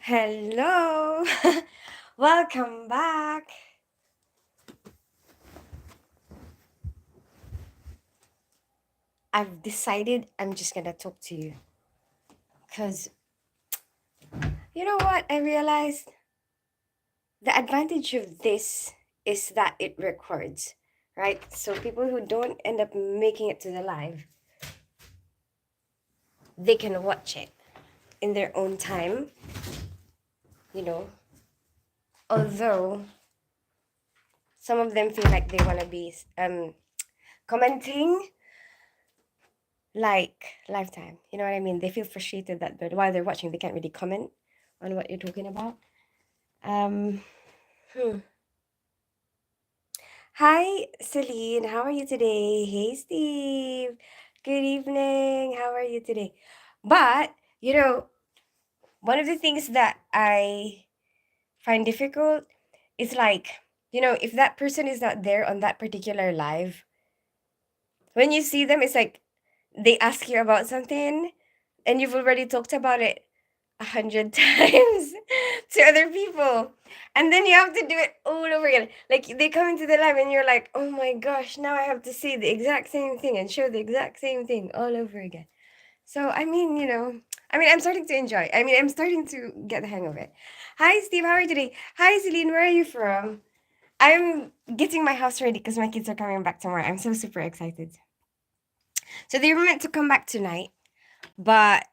Hello. Welcome back. I've decided I'm just going to talk to you cuz you know what I realized? The advantage of this is that it records, right? So people who don't end up making it to the live, they can watch it in their own time, you know. Although some of them feel like they want to be commenting like lifetime. You know what I mean? They feel frustrated that while they're watching, they can't really comment on what you're talking about. Um, hmm. Hi, Celine. How are you today? Hey, Steve. Good evening. How are you today? But, one of the things that I find difficult is like, if that person is not there on that particular live, when you see them, it's like they ask you about something and you've already talked about it 100 times to other people, and then you have to do it all over again. Like they come into the live and you're like, oh my gosh, now I have to say the exact same thing and show the exact same thing all over again. So I'm starting to enjoy. I'm starting to get the hang of it. Hi Steve, how are you today? Hi Celine, where are you from? I'm getting my house ready because my kids are coming back tomorrow. I'm so super excited. So they were meant to come back tonight, but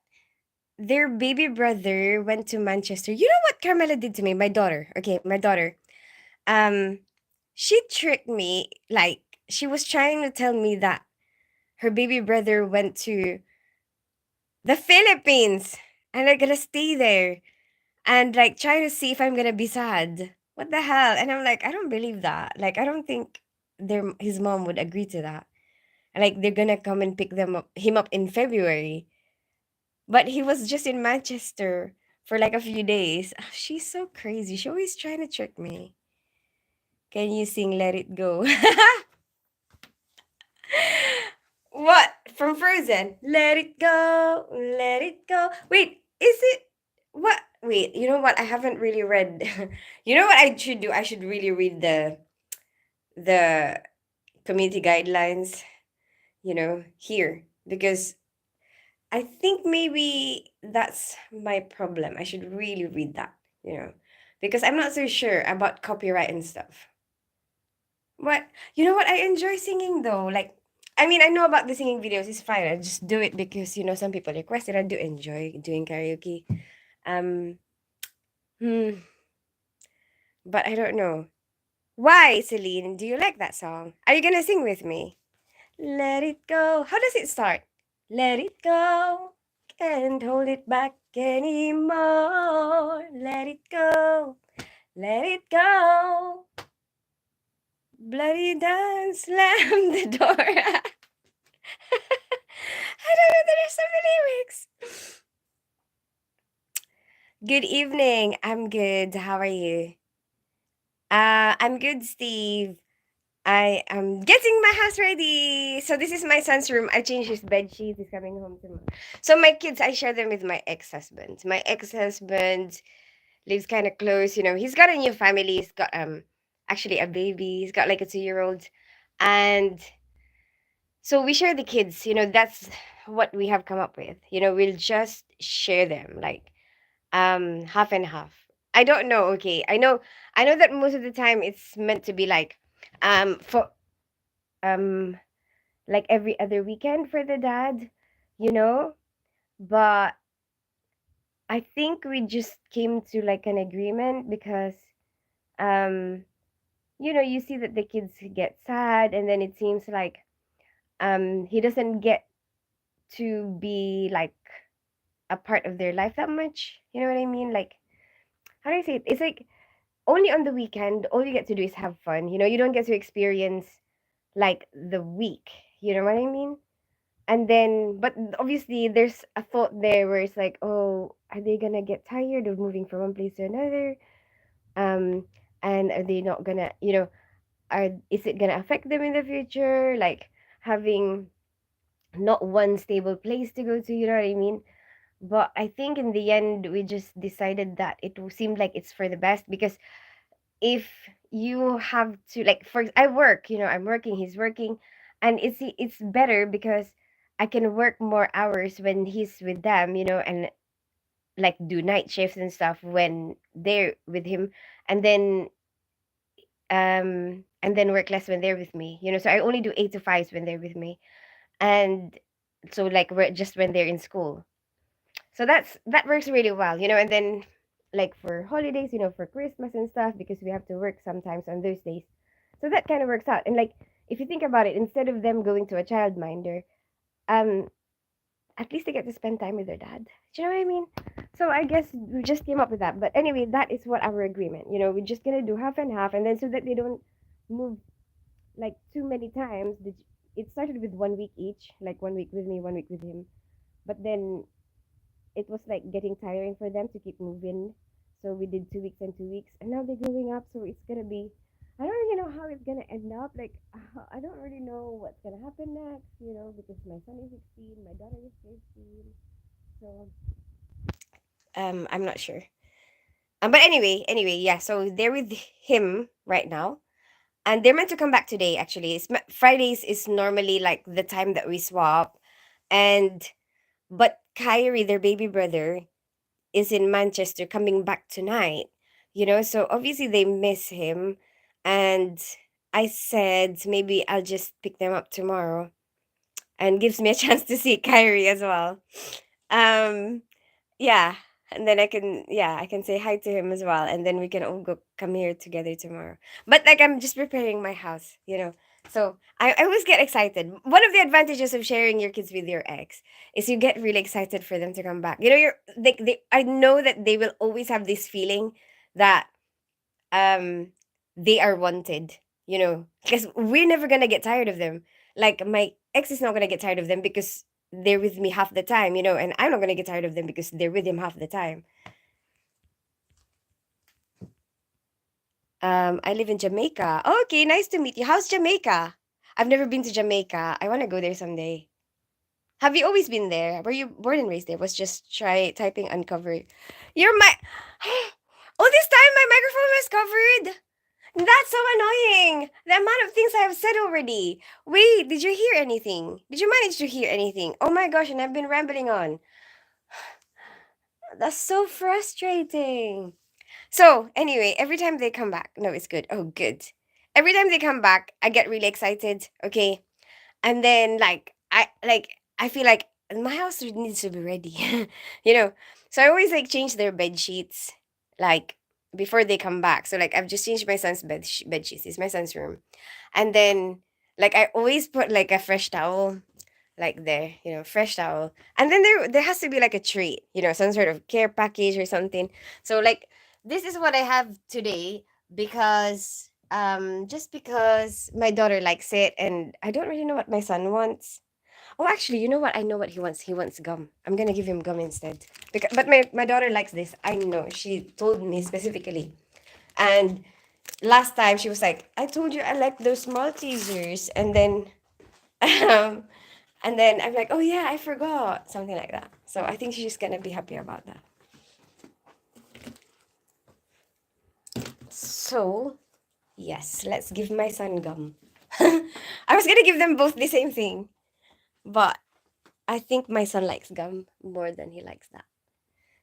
their baby brother went to Manchester. You know what Carmela did to me? My daughter. Okay, my daughter. Um, she tricked me. Like she was trying to tell me that her baby brother went to the Philippines and they're gonna stay there and like try to see if I'm gonna be sad. What the hell? And I'm like, I don't believe that. Like, I don't think his mom would agree to that. Like, they're gonna come and pick him up in February. But he was just in Manchester for like a few days. Ah, she's so crazy. She always trying to trick me. Can you sing Let It Go? What? From Frozen? Let it go, let it go. Wait, is it what? Wait, you know what? I haven't really read. You know what I should do? I should really read the community guidelines, here because I think maybe that's my problem. I should really read that, because I'm not so sure about copyright and stuff. What you know what I enjoy singing though. Like I know about the singing videos, it's fine. I just do it because some people request it. I do enjoy doing karaoke. Um hmm, but I don't know. Why, Celine? Do you like that song? Are you gonna sing with me? Let it go. How does it start? Let it go. Can't hold it back anymore. Let it go. Let it go. Bloody dance, slam the door. I don't know the rest of the lyrics. Good evening. I'm good. How are you? I'm good, Steve. I am getting my house ready. So this is my son's room. I changed his bed sheets. He's coming home tomorrow. So my kids, I share them with my ex-husband. My ex-husband lives kind of close. He's got a new family. He's got actually a baby. He's got like a 2-year-old, and so we share the kids. That's what we have come up with. We'll just share them like half and half. I don't know. Okay, I know that most of the time it's meant to be like for um like every other weekend for the dad, you know but I think we just came to like an agreement because um you see that the kids get sad, and then it seems like he doesn't get to be like a part of their life that much. You know what I mean? Like, how do I say it? It's like only on the weekend, all you get to do is have fun. You don't get to experience like the week. You know what I mean? And then, but obviously, there's a thought there where it's like, oh, are they gonna get tired of moving from one place to another? Um, and are they not gonna, is it gonna affect them in the future? Like having not one stable place to go to, you know what I mean? But I think in the end, we just decided that seemed like it's for the best, because if you have to, like, for I work, I'm working, he's working, and it's better because I can work more hours when he's with them, and like do night shifts and stuff when they're with him, and then work less when they're with me, so I only do 8 to 5 when they're with me. And so, like, we're just when they're in school, so that works really well, and then, like, for holidays, for Christmas and stuff, because we have to work sometimes on those days, so that kind of works out. And, like, if you think about it, instead of them going to a childminder, um at least they get to spend time with their dad. Do you know what I mean? So I guess we just came up with that. But anyway, that is what our agreement. We're just gonna do half and half, and then so that they don't move like too many times. It started with 1 week each, like 1 week with me, 1 week with him. But then it was like getting tiring for them to keep moving. So we did 2 weeks and 2 weeks, and now they're growing up. So it's gonna be. I don't really know how it's gonna end up. Like, I don't really know what's gonna happen next. Because my son is 16, my daughter is 15. So I'm not sure. But anyway, yeah. So they're with him right now, and they're meant to come back today. Actually, Fridays is normally like the time that we swap, and but Kyrie, their baby brother, is in Manchester coming back tonight. So obviously they miss him, and I said maybe I'll just pick them up tomorrow, and gives me a chance to see Kyrie as well. Um, Yeah, and then I can say hi to him as well, and then we can all go come here together tomorrow. But, like, I'm just preparing my house. So I always get excited. One of the advantages of sharing your kids with your ex is you get really excited for them to come back. I know that they will always have this feeling that um they are wanted, because we're never gonna get tired of them. Like, my ex is not gonna get tired of them because they're with me half the time, and I'm not gonna get tired of them because they're with him half the time. I live in Jamaica. Oh, okay, nice to meet you. How's Jamaica? I've never been to Jamaica. I want to go there someday. Have you always been there? Were you born and raised there? Was just try typing uncover. You're my. Oh, this time my microphone was covered. That's so annoying. The amount of things I have said already. Wait, did you hear anything? Did you manage to hear anything? Oh my gosh, and I've been rambling on. That's so frustrating. So, anyway, every time they come back, no, it's good. Oh, good. Every time they come back, I get really excited. Okay. And then, I feel like my house needs to be ready. you know. So I always, like, change their bed sheets, like, before they come back. So, like, I've just changed my son's bed sheets. It's my son's room. And then, like, I always put, like, a fresh towel, like, there, fresh towel. And then there has to be, like, a treat, some sort of care package or something. So, like, this is what I have today, because just because my daughter likes it, and I don't really know what my son wants. Oh, actually, you know what? I know what he wants. He wants gum. I'm gonna give him gum instead. But my daughter likes this. I know. She told me specifically. And last time she was like, "I told you I like those Maltesers," um, and then I'm like, "Oh yeah, I forgot," something like that. So I think she's gonna be happy about that. So yes, let's give my son gum. I was gonna give them both the same thing, but I think my son likes gum more than he likes that.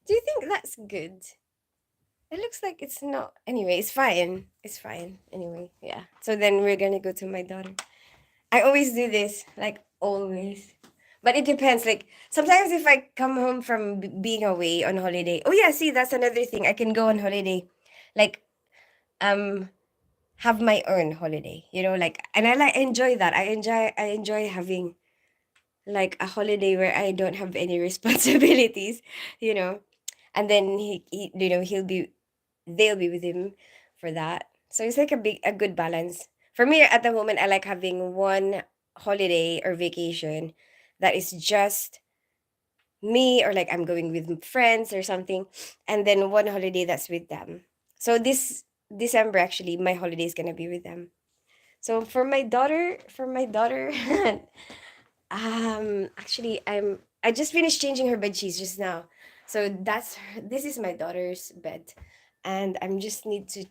Do you think that's good? It looks like it's not. Anyway, it's fine. It's fine. Anyway, yeah. So then we're gonna go to my daughter. I always do this, like, always. But it depends. Like, sometimes if I come home from being away on holiday. Oh yeah, see, that's another thing. I can go on holiday, like, um have my own holiday. Like, and I enjoy that. I enjoy having, like, a holiday where I don't have any responsibilities, you know. And then they'll be with him for that. So it's like a good balance. For me at the moment, I like having one holiday or vacation that is just me, or like I'm going with friends or something, and then one holiday that's with them. So this December, actually, my holiday is gonna be with them. So for my daughter, actually, I just finished changing her bed sheets just now. So this is my daughter's bed. And I'm just need to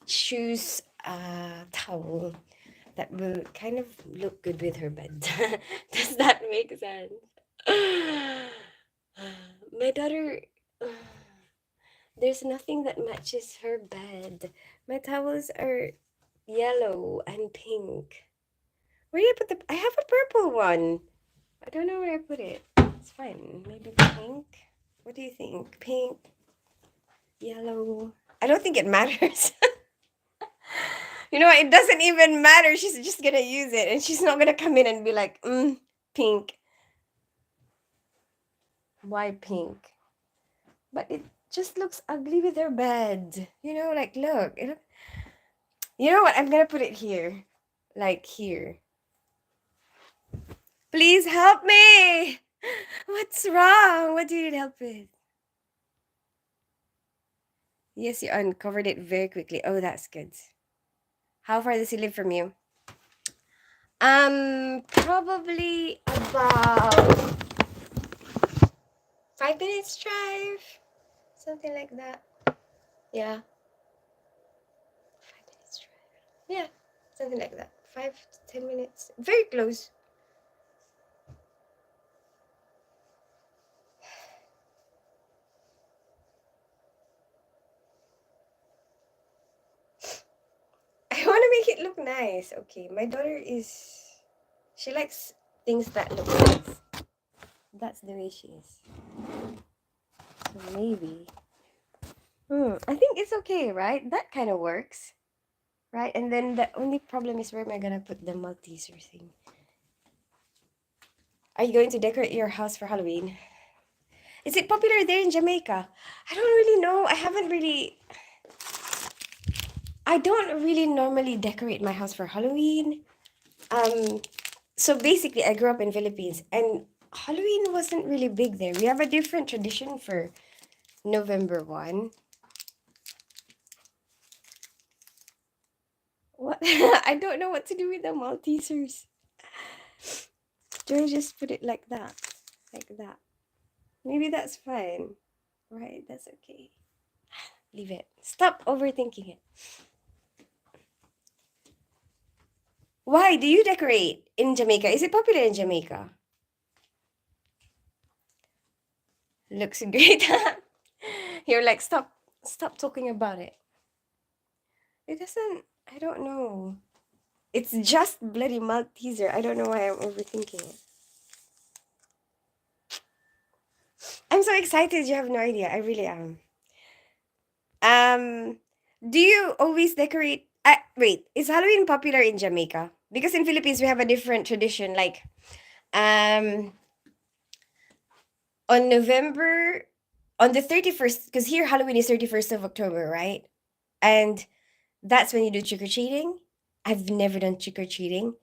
choose a towel that will kind of look good with her bed. Does that make sense? My daughter, there's nothing that matches her bed. My towels are yellow and pink. Where did I put the? I have a purple one. I don't know where I put it. It's fine. Maybe pink. What do you think? Pink, yellow. I don't think it matters. You know what? It doesn't even matter. She's just gonna use it, and she's not gonna come in and be like, pink. Why pink? But it just looks ugly with her bed. You know, like look. You know what? I'm gonna put it here, like here. Please help me. What's wrong? What do you need help with? Yes, you uncovered it very quickly. Oh, that's good. How far does he live from you? Probably about 5 minutes drive, something like that. Yeah, 5 minutes drive. Yeah, something like that. 5 to 10 minutes. Very close. I want to make it look nice. Okay, my daughter she likes things that look nice. That's the way she is. So maybe. I think it's okay, right? That kind of works, right? And then the only problem is where am I gonna put the Malteser thing? Are you going to decorate your house for Halloween? Is it popular there in Jamaica? I don't really know. I don't really normally decorate my house for Halloween. Um, so basically, I grew up in Philippines, and Halloween wasn't really big there. We have a different tradition for November 1. What? I don't know what to do with the Maltesers. Do I just put it like that? Like that? Maybe that's fine. Right, that's okay. Leave it. Stop overthinking it. Why do you decorate in Jamaica? Is it popular in Jamaica? Looks great. You're like, stop talking about it. It doesn't, I don't know. It's just bloody Malteser. I don't know why I'm overthinking it. I'm so excited. You have no idea. I really am. Um, do you always decorate? Wait, is Halloween popular in Jamaica? Because in Philippines we have a different tradition. Like, um, on November, on the 31st, because here Halloween is 31st of October, right? And that's when you do trick or treating. I've never done trick or treating.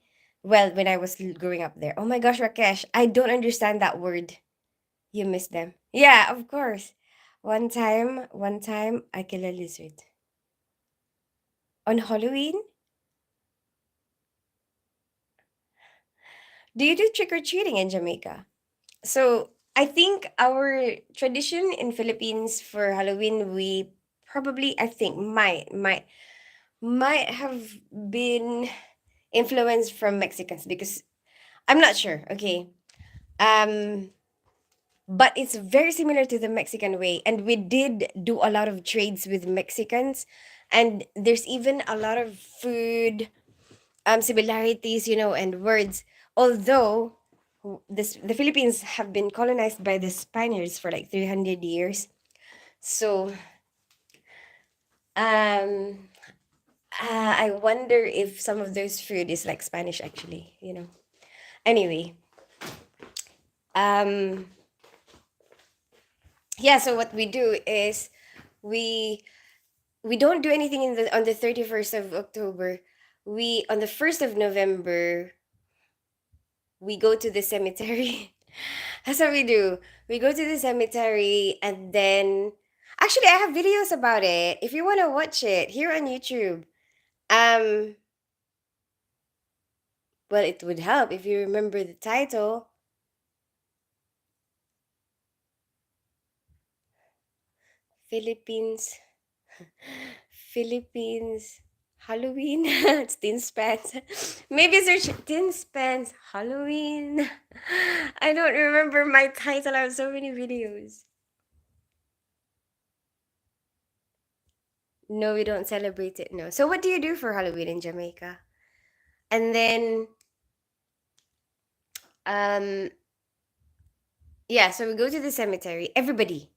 Well, when I was growing up there. Oh my gosh, Rakesh, I don't understand that word. You miss them. Yeah, of course. One time, I killed a lizard. On Halloween, do you do trick or treating in Jamaica? So I think our tradition in Philippines for Halloween, we probably I think might have been influenced from Mexicans because I'm not sure. Okay, um, but it's very similar to the Mexican way, and we did do a lot of trades with Mexicans, and there's even a lot of food similarities, and words. Although the Philippines have been colonized by the Spaniards for like 300 years, so um, I wonder if some of those food is like Spanish actually. Anyway, um, yeah. So what we do is we we don't do anything on the 31st of October. We on the 1st of November we go to the cemetery. That's what we do. We go to the cemetery and then actually I have videos about it. If you want to watch it here on YouTube. Um well, it would help if you remember the title. Philippines. Philippines. Halloween. It's Tin Spans. Maybe search Tin Spans Halloween. I don't remember my title. I have so many videos. No, we don't celebrate it. No. So what do you do for Halloween in Jamaica? And then um yeah, so we go to the cemetery. Everybody.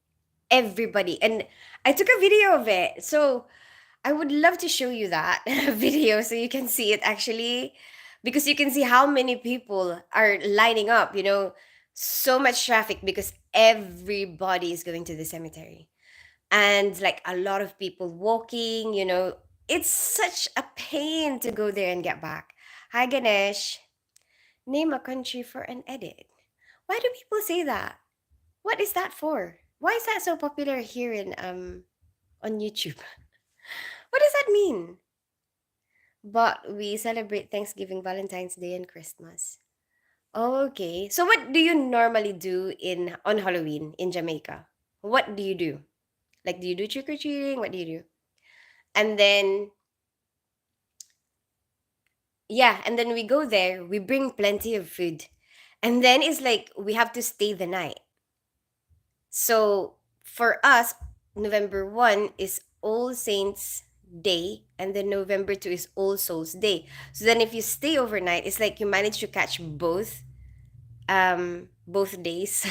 And I took a video of it. So I would love to show you that video so you can see it actually, because you can see how many people are lining up, so much traffic because everybody is going to the cemetery. And like a lot of people walking. It's such a pain to go there and get back. Hi, Ganesh. Name a country for an edit. Why do people say that? What is that for? Why is that so popular here in on YouTube? What does that mean? But we celebrate Thanksgiving, Valentine's Day, and Christmas. Okay. So what do you normally do in on Halloween in Jamaica? What do you do? Like, do you do trick or treating? What do you do? And then yeah, and then we go there. We bring plenty of food, and then it's like we have to stay the night. So for us, November 1 is All Saints Day, and then November 2 is All Souls Day. So then if you stay overnight, it's like you manage to catch both days.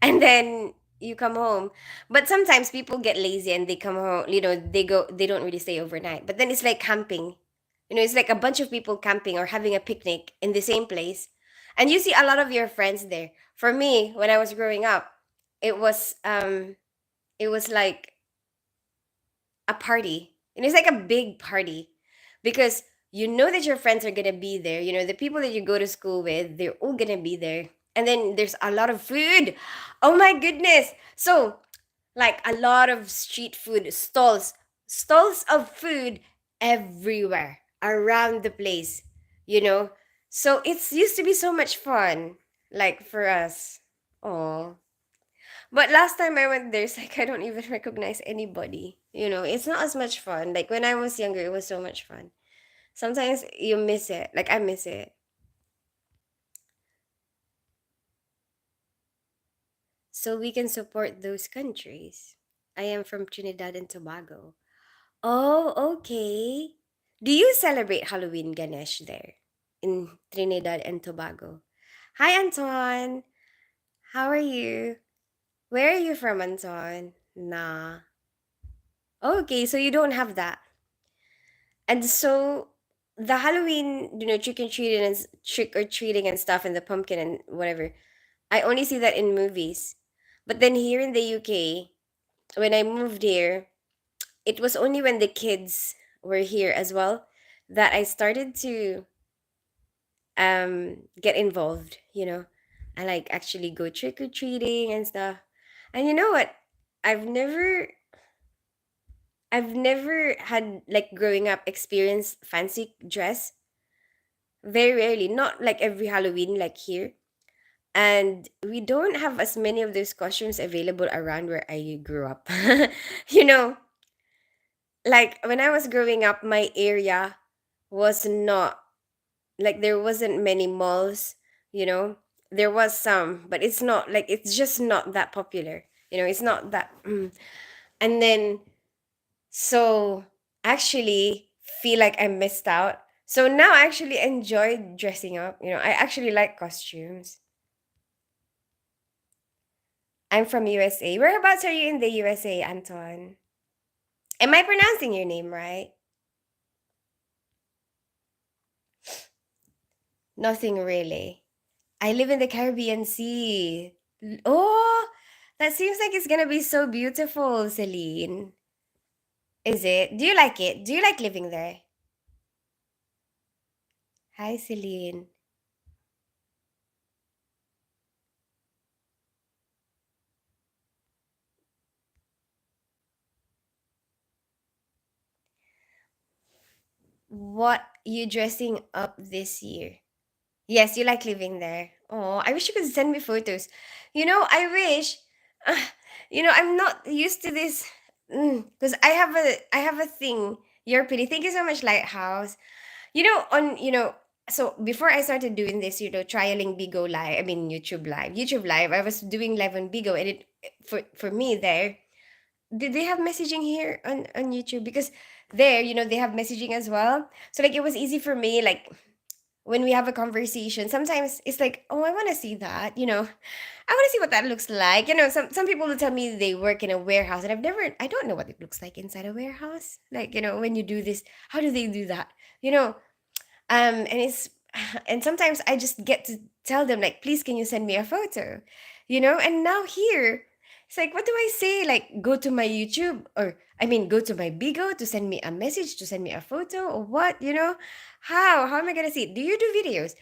And then you come home. But sometimes people get lazy and they come home, they don't really stay overnight. But then it's like camping. It's like a bunch of people camping or having a picnic in the same place. And you see a lot of your friends there. For me, when I was growing up, it was like a party. And it's like a big party because you know that your friends are going to be there. The people that you go to school with, they're all going to be there. And then there's a lot of food. Oh my goodness. So, like a lot of street food stalls of food everywhere around the place, you know? So, it's used to be so much fun, like for us. Oh. But last time I went there, it's like I don't even recognize anybody. It's not as much fun. Like when I was younger, it was so much fun. Sometimes you miss it. Like I miss it. So we can support those countries. I am from Trinidad and Tobago. Oh, okay. Do you celebrate Halloween, Ganesh, there in Trinidad and Tobago? Hi, Anton. How are you? Where are you from, Anton? Nah. Okay, so you don't have that. And so the Halloween, trick or treating and stuff and the pumpkin and whatever. I only see that in movies. But then here in the UK, when I moved here, it was only when the kids were here as well that I started to get involved. I like actually go trick or treating and stuff. And you know what? I've never I've never had like growing up experienced fancy dress. Very rarely, not like every Halloween like here. And we don't have as many of those costumes available around where I grew up. you know, like when I was growing up, my area was not like there wasn't many malls. There was some, but it's not like it's just not that popular. It's not that. And then so actually feel like I missed out. So now I actually enjoy dressing up. I actually like costumes. I'm from USA. Whereabouts are you in the USA, Anton? Am I pronouncing your name right? Nothing really. I live in the Caribbean Sea. Oh, that seems like it's gonna be so beautiful, Celine. Is it? Do you like it? Do you like living there? Hi, Celine. What you dressing up this year? Yes, you like living there. Oh, I wish you could send me photos. I wish. I'm not used to this. Because I have a thing. You're pretty. Thank you so much, Lighthouse. So before I started doing this, trialing Bigo Live, I mean YouTube Live, I was doing live on Bigo, and it for me there, did they have messaging here on YouTube? Because there, they have messaging as well. So like it was easy for me, like when we have a conversation, sometimes it's like, oh, I want to see that, I want to see what that looks like. Some people will tell me they work in a warehouse, and I don't know what it looks like inside a warehouse. Like, when you do this, how do they do that? You know, and it's and sometimes I just get to tell them, like, please, can you send me a photo? And now here, it's like, what do I say? Like, go to my YouTube, or I mean, go to my Bigo to send me a message, to send me a photo, or what? How am I gonna see it? Do you do videos?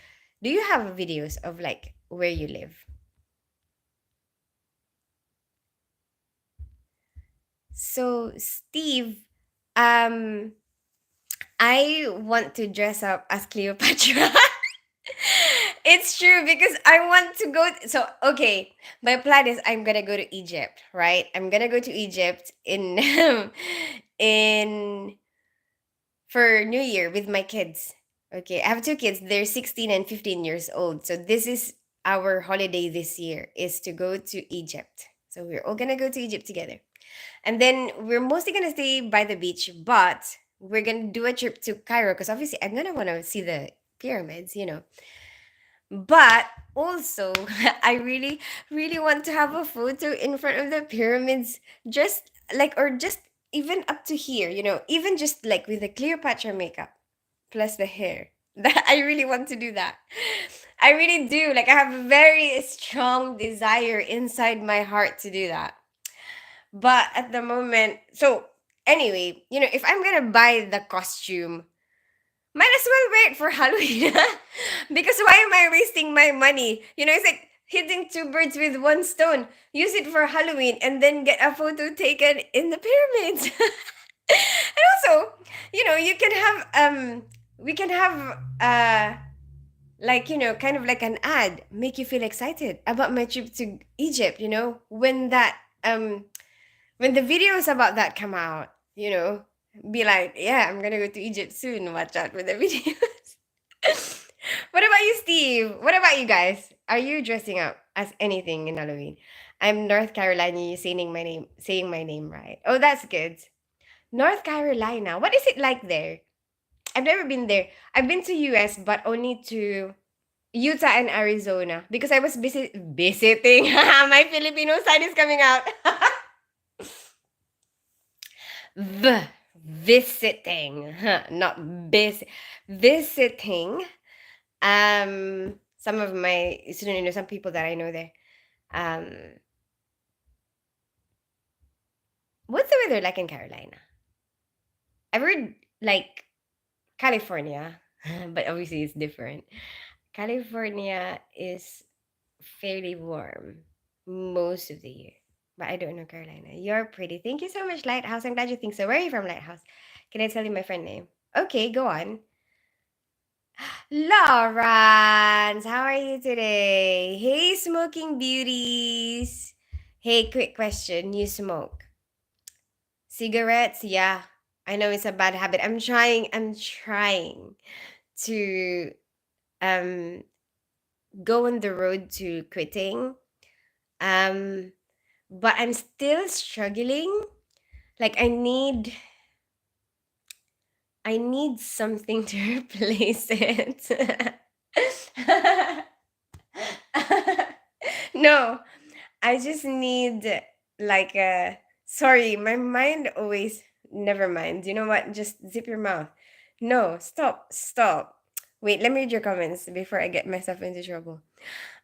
Do you have videos of like where you live? So, Steve, um I want to dress up as Cleopatra. It's true because I want to go. So, okay, my plan is I'm gonna go to Egypt, right? I'm gonna go to Egypt in in for New Year with my kids. Okay, I have two kids. They're 16 and 15 years old. So this is our holiday this year, is to go to Egypt. So we're all gonna go to Egypt together. And then we're mostly gonna stay by the beach, but we're gonna do a trip to Cairo because obviously I'm gonna want to see the pyramids. But also, I really, really want to have a photo in front of the pyramids, just like, or just even up to here, even just like with the Cleopatra makeup plus the hair. That I really want to do that. I really do. Like, I have a very strong desire inside my heart to do that. But at the moment, so anyway, if I'm gonna buy the costume, might as well wear it for Halloween. Because why am I wasting my money? It's like hitting two birds with one stone. Use it for Halloween and then get a photo taken in the pyramids. And also, you can have we can have like, kind of like an ad, make you feel excited about my trip to Egypt, when the videos about that come out, be like, yeah, I'm gonna go to Egypt soon. Watch out for the videos. What about you, Steve? What about you guys? Are you dressing up as anything in Halloween? I'm North Carolina. You saying my name right. Oh, that's good. North Carolina. What is it like there? I've never been there. I've been to US, but only to Utah and Arizona because I was visiting. My Filipino side is coming out. Visiting, not visiting. Some of my students, some people that I know there. Um, what's the weather like in Carolina? I've heard like California, but obviously it's different. California is fairly warm most of the year, but I don't know Carolina. You're pretty. Thank you so much, Lighthouse. I'm glad you think so. Where are you from, Lighthouse? Can I tell you my friend name? Okay, go on. Lawrence, how are you today? Hey, smoking beauties. Hey, quick question. You smoke cigarettes? Yeah, I know it's a bad habit. I'm trying to um go on the road to quitting. Um, but I'm still struggling. Like I need something to replace it. No, I just need like a sorry, my mind always never mind. You know what? Just zip your mouth. No, stop, stop. Wait, let me read your comments before I get myself into trouble.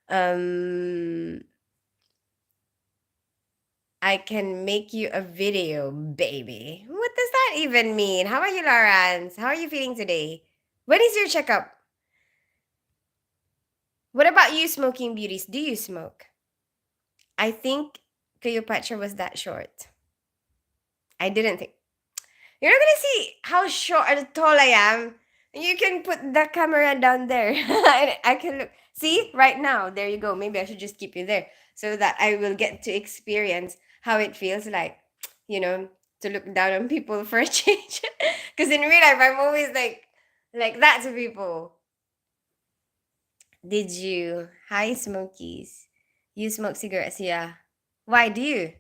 Um I can make you a video, baby. What does that even mean? How are you, Lawrence? How are you feeling today? When is your checkup? What about you, smoking beauties? Do you smoke? I think Cleopatra was that short. I didn't think. You're not gonna see how short or tall I am. You can put the camera down there. And I can look. See, right now, there you go. Maybe I should just keep you there so that I will get to experience how it feels like, you know, to look down on people for a change. Because in real life, I'm always like that to people. Did you? Hi, Smokies. You smoke cigarettes, yeah. Why do you?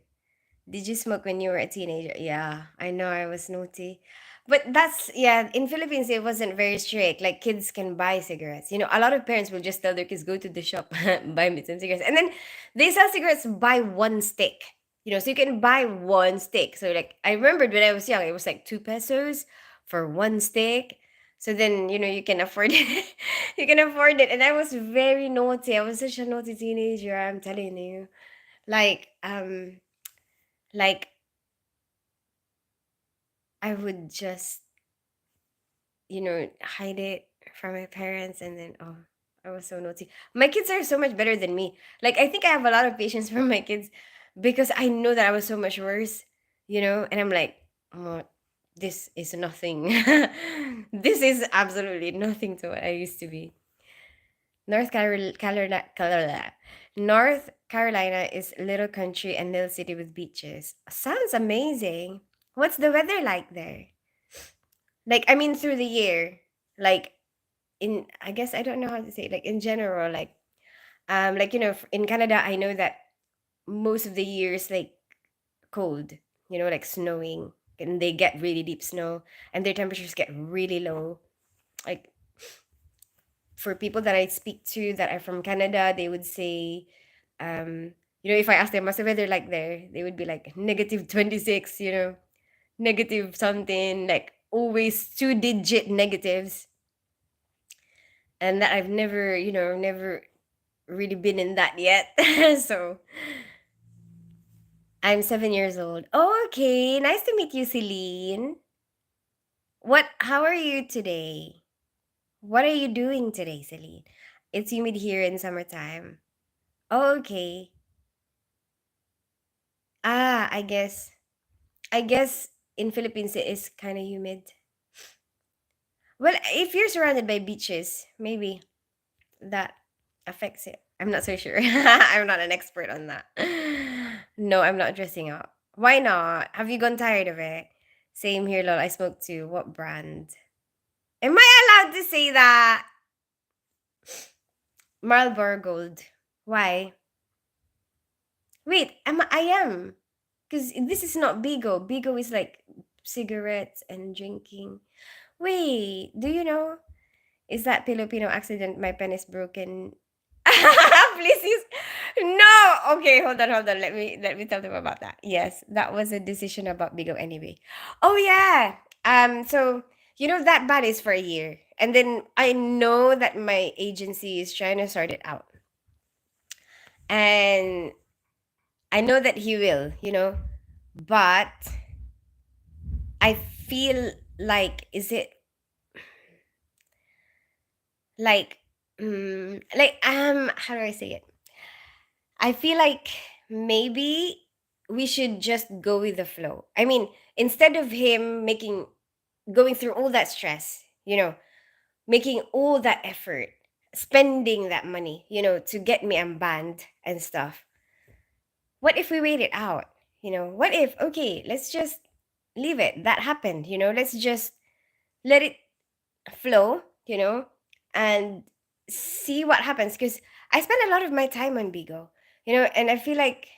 Did you smoke when you were a teenager? Yeah, I know I was naughty. But that's, yeah, in Philippines, it wasn't very strict. Like, kids can buy cigarettes. A lot of parents will just tell their kids, go to the shop, buy me some cigarettes. And then they sell cigarettes by one stick. So you can buy one stick. So, like, I remembered when I was young, it was like 2 pesos for one stick. So then, you can afford it. You can afford it. And I was very naughty. I was such a naughty teenager, I'm telling you. Like, like I would just, hide it from my parents, and then, oh, I was so naughty. My kids are so much better than me. Like, I think I have a lot of patience for my kids because I know that I was so much worse, and I'm like, oh, this is nothing. This is absolutely nothing to what I used to be. North Carolina is a little country and little city with beaches. Sounds amazing. What's the weather like there? Like, I mean, through the year, like, I guess I don't know how to say it, like in general, like, in Canada, I know that most of the year is like cold, like snowing, and they get really deep snow, and their temperatures get really low. Like, for people that I speak to that are from Canada, they would say, if I ask them what's the weather like there, they would be like -26, negative something, like always two-digit negatives. And that I've never really been in that yet. So I'm 7 years old. Oh, okay. Nice to meet you, Celine. How are you today? What are you doing today, Celine? It's humid here in summertime. Oh, okay. I guess in Philippines it is kind of humid. Well, if you're surrounded by beaches, maybe that affects it. I'm not so sure. I'm not an expert on that. No, I'm not dressing up. Why not? Have you gone tired of it? Same here, lol. I smoke too. What brand? Am I allowed to say that? Marlboro Gold. Why? Wait, I am. Because this is not Bigo. Bigo is like cigarettes and drinking. Wait, do you know? Is that Filipino accident? My pen is broken. Please use. No. Okay, hold on. Let me tell them about that. Yes, that was a decision about Bigo anyway. Oh yeah. So that ban is for a year, and then I know that my agency is trying to sort it out, and I know that he will. But I feel like, is it like, how do I say it? I feel like maybe we should just go with the flow. I mean, instead of him going through all that stress, making all that effort, spending that money, to get me unbanned and stuff. What if we wait it out? What if, okay, let's just leave it. That happened, let's just let it flow, and see what happens. Because I spend a lot of my time on Bigo, and I feel like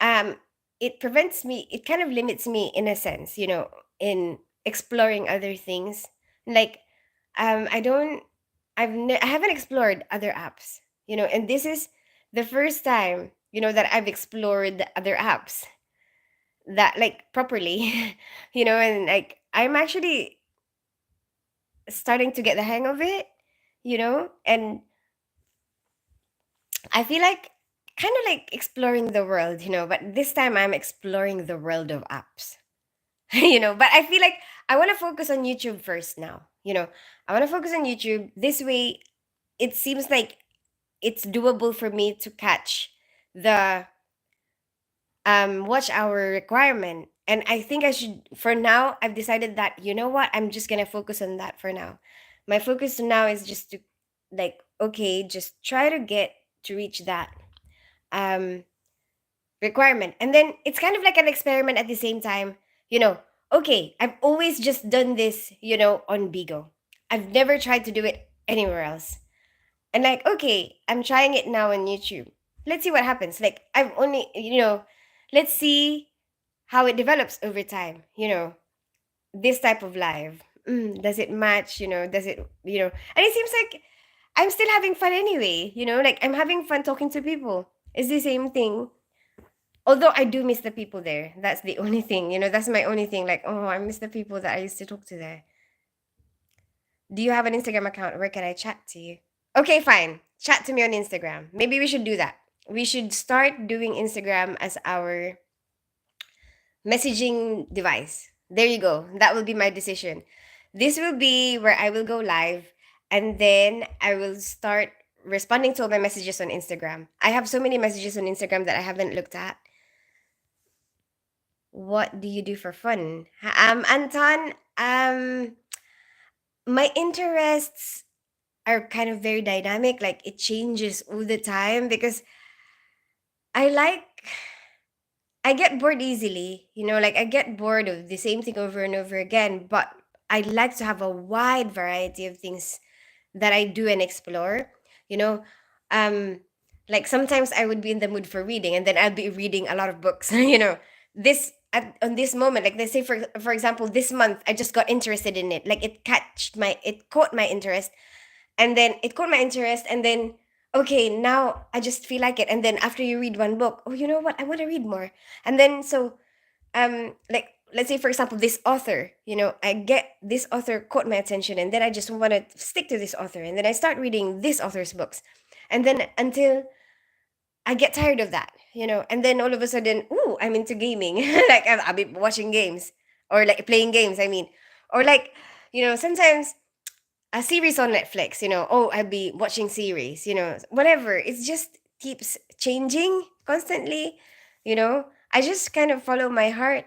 um it kind of limits me in a sense, in exploring other things. Like, I don't I haven't explored other apps, and this is the first time, that I've explored the other apps that, like, properly. And like, I'm actually starting to get the hang of it, and I feel like kind of like exploring the world, but this time I'm exploring the world of apps. But I feel like I want to focus on YouTube first now. I want to focus on YouTube. This way, it seems like it's doable for me to catch the watch hour requirement. And I think I should, for now, I've decided that, you know what, I'm just going to focus on that for now. My focus now is just to, like, okay, just try to get to reach that. Um, requirement. And then it's kind of like an experiment at the same time. You know, okay, I've always just done this, on Bigo. I've never tried to do it anywhere else. And like, okay, I'm trying it now on YouTube. Let's see what happens. Like, I've only, let's see how it develops over time, this type of live. Does it match, does it, and it seems like I'm still having fun anyway, like I'm having fun talking to people. It's the same thing. Although I do miss the people there. That's the only thing, that's my only thing. Like, oh, I miss the people that I used to talk to there. Do you have an Instagram account? Where can I chat to you? Okay, fine. Chat to me on Instagram. Maybe we should do that. We should start doing Instagram as our messaging device. There you go. That will be my decision. This will be where I will go live and then I will start responding to all my messages on Instagram. I have so many messages on Instagram that I haven't looked at. What do you do for fun? Anton, my interests are kind of very dynamic. Like it changes all the time because I like I get bored easily, like I get bored of the same thing over and over again, but I like to have a wide variety of things that I do and explore, you know. Um like sometimes I would be in the mood for reading and then I'll be reading a lot of books, on this moment, like let's say for example, this month I just got interested in it. Like it caught my interest and then it caught my interest and then okay, now I just feel like it. And then after you read one book, oh, you know what, I want to read more. And then so like let's say for example, this author, I get this author caught my attention and then I just want to stick to this author and then I start reading this author's books and then until I get tired of that, and then all of a sudden, ooh, I'm into gaming. Like I'll be watching games or like playing games, I mean, or like, sometimes a series on Netflix, oh, I'll be watching series, whatever. It just keeps changing constantly, I just kind of follow my heart.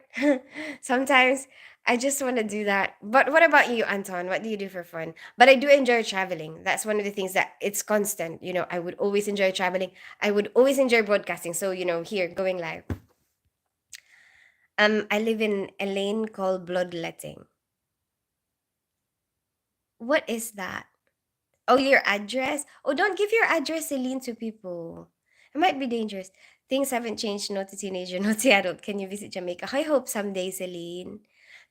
Sometimes I just want to do that. But what about you, Anton? What do you do for fun? But I do enjoy traveling. That's one of the things that it's constant. I would always enjoy traveling. I would always enjoy broadcasting. So, here, going live. I live in a lane called Bloodletting. What is that? Oh, your address? Oh, don't give your address, Celine, to people. It might be dangerous. Things haven't changed, not to teenager, not to adult. Can you visit Jamaica? I hope someday, Celine.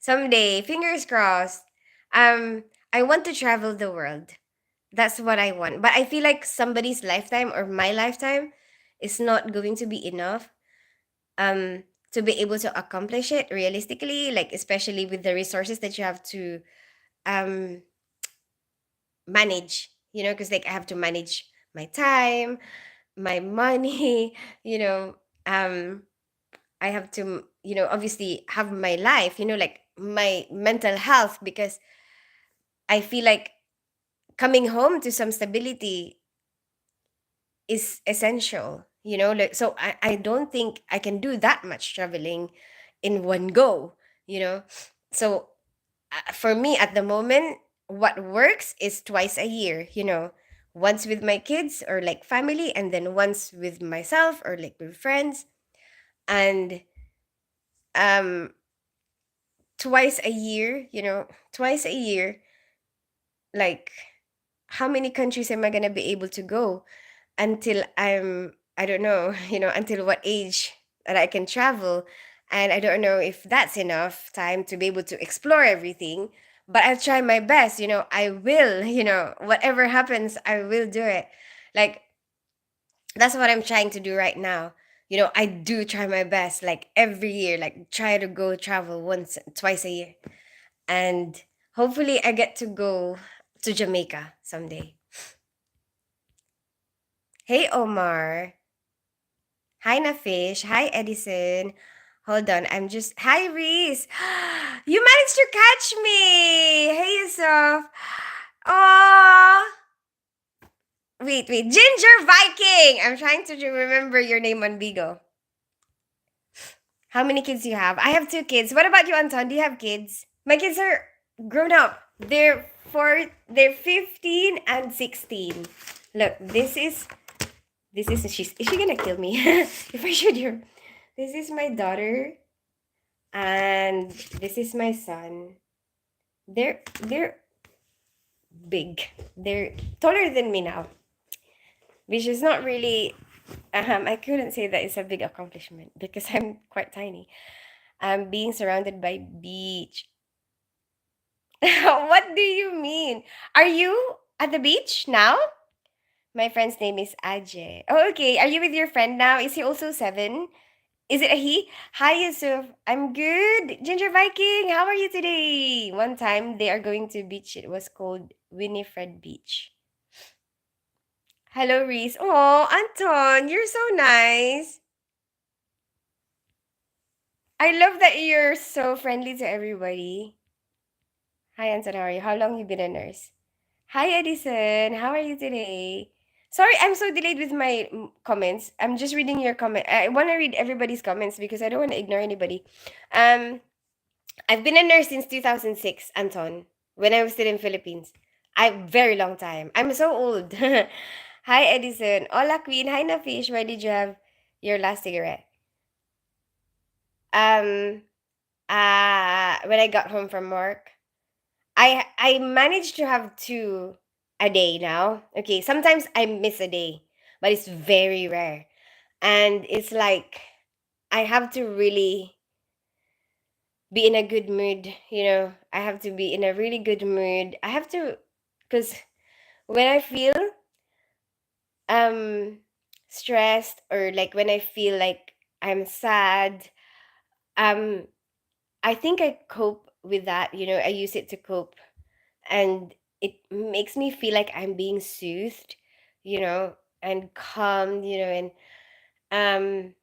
Someday, fingers crossed. I want to travel the world. That's what I want. But I feel like somebody's lifetime or my lifetime is not going to be enough to be able to accomplish it realistically, like especially with the resources that you have to um manage, because like I have to manage my time, my money, you know, um, I have to, obviously have my life, like my mental health, because I feel like coming home to some stability is essential, like, so I don't think I can do that much traveling in one go, you know. So for me at the moment, what works is twice a year, once with my kids or like family, and then once with myself or like with friends. And um twice a year, twice a year, like how many countries am I gonna be able to go until I don't know, until what age that I can travel. And I don't know if that's enough time to be able to explore everything, but I'll try my best, I will, whatever happens, I will do it. Like that's what I'm trying to do right now. I do try my best, like every year, like try to go travel once, twice a year. And hopefully I get to go to Jamaica someday. Hey, Omar. Hi, Nafish. Hi, Edison. Hold on. Hi, Reese. You managed to catch me. Hey, Yusuf. Oh, wait. Ginger Viking. I'm trying to remember your name on Bigo. How many kids do you have? I have 2 kids. What about you, Anton? Do you have kids? My kids are grown up. They're 15 and 16. Look, is she gonna kill me if I show you? This is my daughter, and this is my son. They're big. They're taller than me now, which is not really. I couldn't say that it's a big accomplishment because I'm quite tiny. I'm being surrounded by beach. What do you mean? Are you at the beach now? My friend's name is Ajay. Oh, okay. Are you with your friend now? Is he also 7? Is it a he? Hi, Yusuf. I'm good. Ginger Viking, how are you today? One time they are going to beach. It was called Winifred Beach. Hello, Reese. Oh, Anton, you're so nice. I love that you're so friendly to everybody. Hi, Anton. How are you? How long you been a nurse? Hi, Edison. How are you today? Sorry, I'm so delayed with my comments. I'm just reading your comment. I want to read everybody's comments because I don't want to ignore anybody. Um, I've been a nurse since 2006, Anton, when I was still in Philippines. Very long time. I'm so old. Hi, Edison. Hola, Queen. Hi, Nafish. Where did you have your last cigarette? Um, when I got home from work. I managed to have 2 a day now. Okay, sometimes I miss a day, but it's very rare. And it's like I have to really be in a good mood, you know. I have to be in a really good mood. I have to, cuz when I feel um stressed, or like when I feel like I'm sad, um I think I cope with that, you know. I use it to cope, and it makes me feel like I'm being soothed, you know, and calmed, you know. And um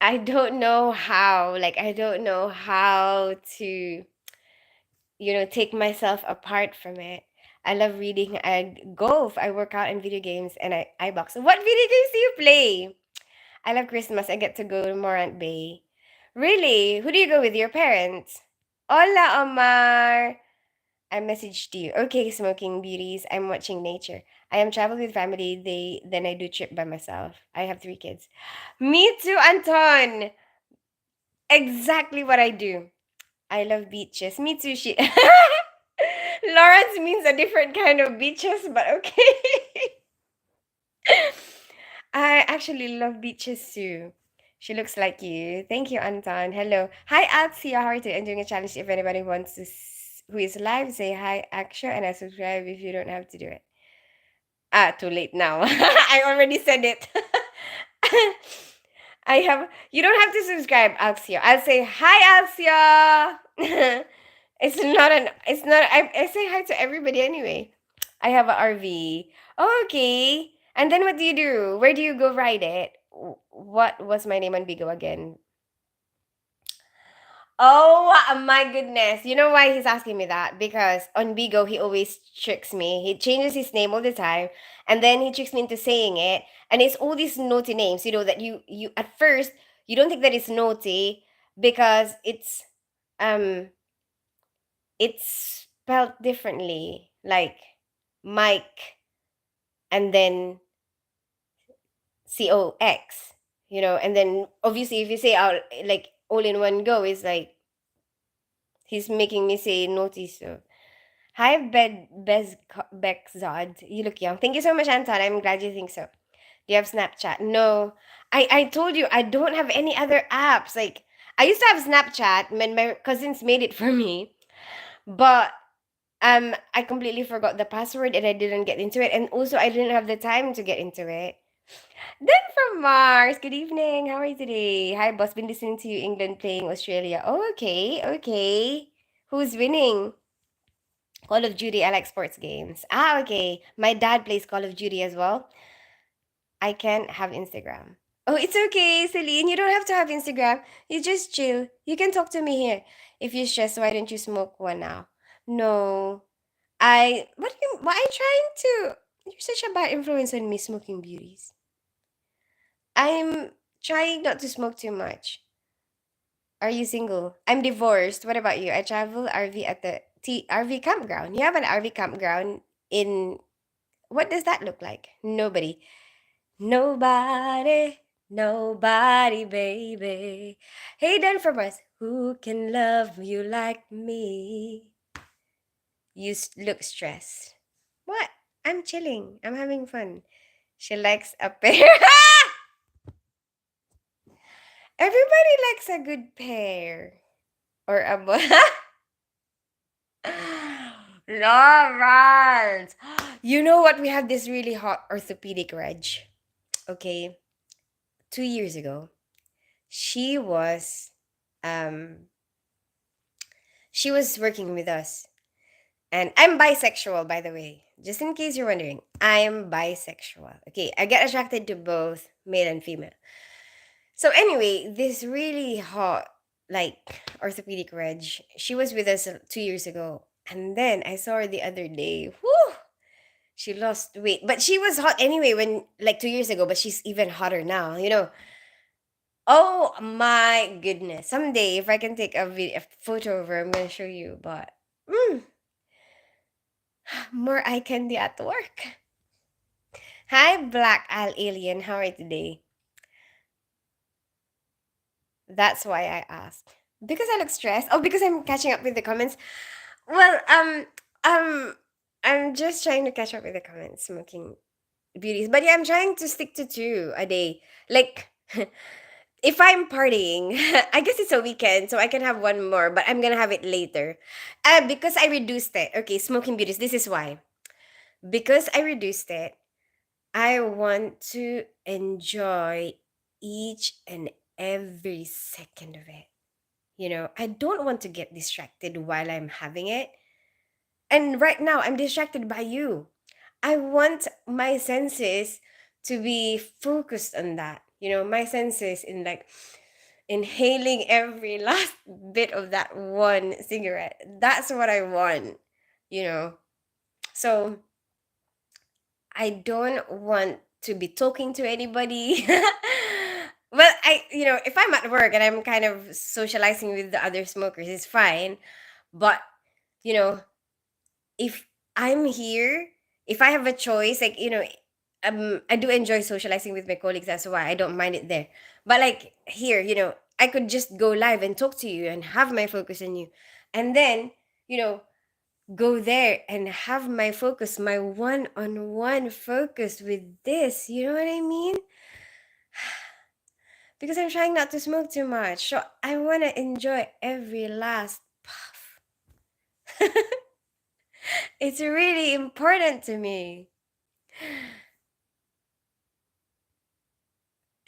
I don't know how, like I don't know how to, you know, take myself apart from it. I love reading. I golf, I work out, in video games, and I box. What video games do you play? I love Christmas. I get to go to Morant Bay. Really? Who do you go with? Your parents? Hola, Omar. I messaged you. Okay, smoking beauties. I'm watching nature. I am travel with family. Then I do trip by myself. I have 3 kids. Me too, Anton. Exactly what I do. I love beaches. Me too. She. Lawrence means a different kind of beaches, but okay. I actually love beaches too. She looks like you. Thank you, Anton. Hello. Hi, Axia. How are you doing? I'm doing a challenge. If anybody wants to, who is live, say hi, Axia, and I subscribe if you don't have to do it. Ah, too late now. I already said it. I have. You don't have to subscribe, Axia. I'll say hi, Axia. It's not an. It's not. I say hi to everybody anyway. I have a RV. Oh, okay. And then what do you do? Where do you go ride it? What was my name on Bigo again? Oh my goodness. You know why he's asking me that? Because on Bigo, he always tricks me. He changes his name all the time, and then he tricks me into saying it. And it's all these naughty names, you know, that you at first you don't think that it's naughty because um it's spelled differently. Like Mike and then COX, you know, and then obviously if you say out like all in one go, is like he's making me say naughty. So hi, Bexzod. You look young. Thank you so much, Anton. I'm glad you think so. Do you have Snapchat? No. I told you I don't have any other apps. Like I used to have Snapchat when my cousins made it for me. But I completely forgot the password and I didn't get into it. And also I didn't have the time to get into it. Then from Mars, good evening. How are you today? Hi, boss. Been listening to you, England playing Australia. Oh, okay, okay. Who's winning? Call of Duty. I like sports games. Ah, okay. My dad plays Call of Duty as well. I can't have Instagram. Oh, it's okay, Celine. You don't have to have Instagram. You just chill. You can talk to me here. If you're stressed, why don't you smoke one now? No. Why are you trying to? You're such a bad influence on me, smoking beauties. I'm trying not to smoke too much. Are you single? I'm divorced. What about you? I travel RV at the RV campground. You have an RV campground in what does that look like? Nobody. Nobody. Nobody, baby. Hey, Dan from us. Who can love you like me? You look stressed. What? I'm chilling. I'm having fun. She likes a pear. Everybody likes a good pear. Or a Lawrence. You know what? We have this really hot orthopedic reg. Okay. 2 years ago, she was um she was working with us. And I'm bisexual, by the way. Just in case you're wondering, I'm bisexual. Okay, I get attracted to both male and female. So anyway, this really hot, like orthopedic reg, she was with us 2 years ago, and then I saw her the other day. Whew, she lost weight, but she was hot anyway when like 2 years ago. But she's even hotter now. Oh my goodness! Someday, if I can take a photo of her, I'm gonna show you. But mm, more eye candy at work. Hi, Black Al Alien. How are you today? That's why I asked. Because I look stressed. Oh, because I'm catching up with the comments. Well, um, I'm just trying to catch up with the comments, smoking beauties. But yeah, I'm trying to stick to two a day. Like, if I'm partying, I guess it's a weekend, so I can have one more, but I'm gonna have it later. Because I reduced it. Okay, smoking beauties. This is why. Because I reduced it, I want to enjoy each and every second of it. I don't want to get distracted while I'm having it. And right now, I'm distracted by you. I want my senses to be focused on that. My senses in like inhaling every last bit of that one cigarette. That's what I want, you know. So I don't want to be talking to anybody. Well, if I'm at work and I'm kind of socializing with the other smokers, it's fine. But, you know, if I'm here, if I have a choice, like, I do enjoy socializing with my colleagues. That's why I don't mind it there. But like here, I could just go live and talk to you and have my focus on you. And then, you know, go there and have my focus, my one-on-one focus with this. You know what I mean? Because I'm trying not to smoke too much. So I want to enjoy every last puff. It's really important to me.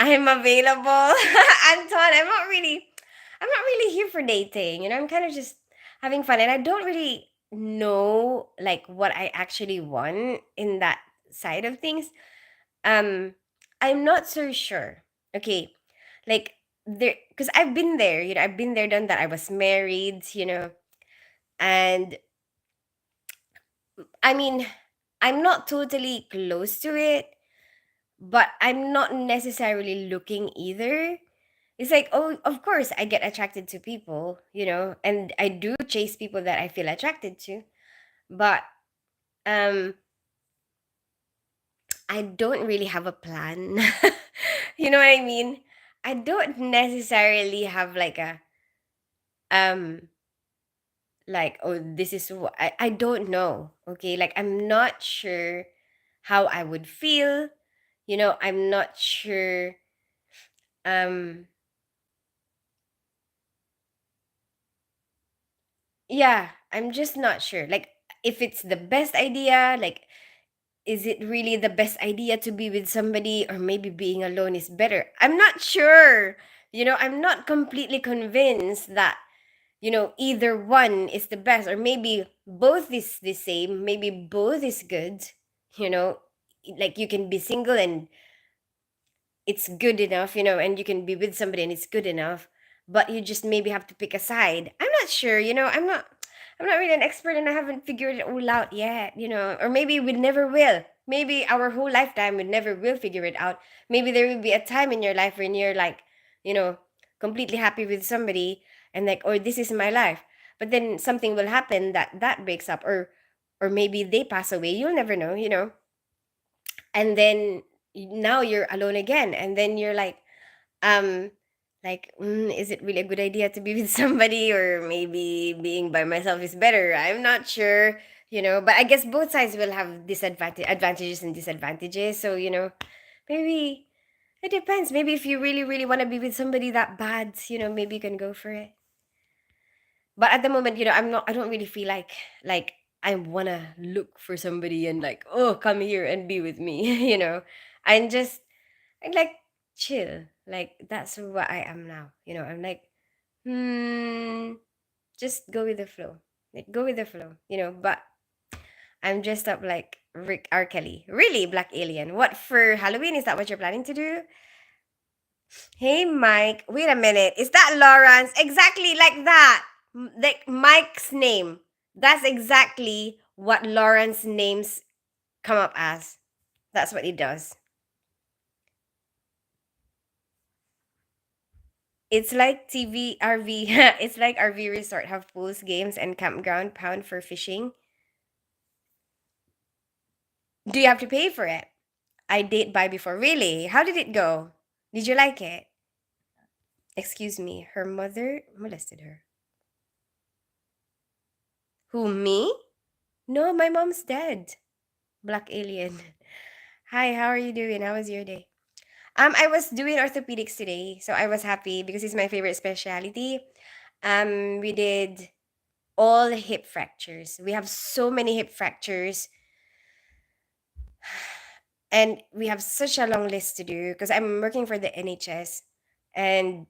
I'm available. Anton, I'm not really here for dating. I'm kind of just having fun and I don't really know like what I actually want in that side of things. Um I'm not so sure. Okay. Like there because I've been there, I've been there, done that. I was married, and I mean, I'm not totally close to it, but I'm not necessarily looking either. It's like, oh, of course, I get attracted to people, and I do chase people that I feel attracted to, but um, I don't really have a plan. You know what I mean? I don't necessarily have um oh, this is what I don't know. Okay, like I'm not sure how I would feel. I'm not sure. Um, yeah, I'm just not sure. Like if it's the best idea, like is it really the best idea to be with somebody or maybe being alone is better? I'm not sure. I'm not completely convinced that, either one is the best or maybe both is the same, maybe both is good, you know, like you can be single and it's good enough, and you can be with somebody and it's good enough, but you just maybe have to pick a side. I'm not sure, I'm not really an expert and I haven't figured it all out yet, or maybe we never will. Maybe our whole lifetime we never will figure it out. Maybe there will be a time in your life when you're like, you know, completely happy with somebody and like, oh, this is my life. But then something will happen that breaks up, or maybe they pass away. You'll never know, and then now you're alone again and then you're like, Um, like, is it really a good idea to be with somebody, or maybe being by myself is better? I'm not sure, but I guess both sides will have advantages and disadvantages. So, maybe it depends. Maybe if you really, really want to be with somebody that bad, maybe you can go for it. But at the moment, I don't really feel like I wanna look for somebody and like, oh, come here and be with me, I'm just I like chill. Like that's what I am now. I'm like, hmm, just go with the flow. Like go with the flow. But I'm dressed up like Rick R. Kelly. Really, Black Alien. What for Halloween? Is that what you're planning to do? Hey, Mike. Wait a minute. Is that Lawrence? Exactly like that. Like Mike's name. That's exactly what Lawrence's names come up as. That's what he does. It's like TV RV. It's like RV resort have pools, games, and campground pound for fishing. Do you have to pay for it? I did buy before. Really? How did it go? Did you like it? Excuse me. Her mother molested her. Who, me? No, my mom's dead. Black alien. Hi, how are you doing? How was your day? I was doing orthopedics today, so I was happy because it's my favorite specialty. We did all hip fractures. We have so many hip fractures, and we have such a long list to do because I'm working for the NHS, and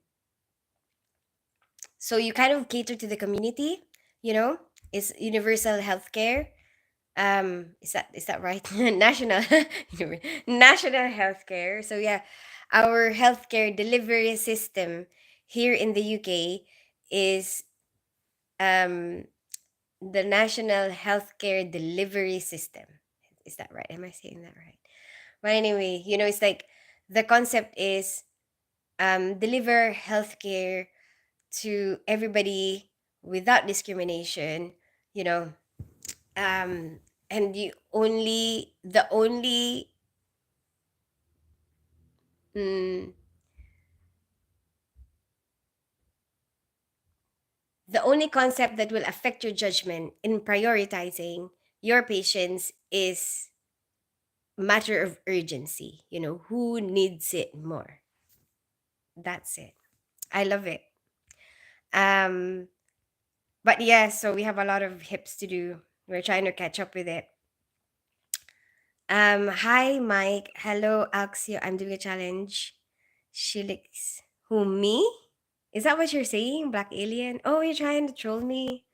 so you kind of cater to the community. You know, it's universal healthcare. Is that right? National national healthcare. So yeah, our healthcare delivery system here in the UK is um the national healthcare delivery system. Is that right? Am I saying that right? But anyway, it's like the concept is deliver healthcare to everybody without discrimination, you know, um and mm, the only concept that will affect your judgment in prioritizing your patients is matter of urgency. Who needs it more? That's it. I love it. um but yeah, so we have a lot of hips to do. We're trying to catch up with it. Hi Mike. Hello Axio. I'm doing a challenge. Shilix. Who, me? Is that what you're saying, Black Alien? Oh, you're trying to troll me.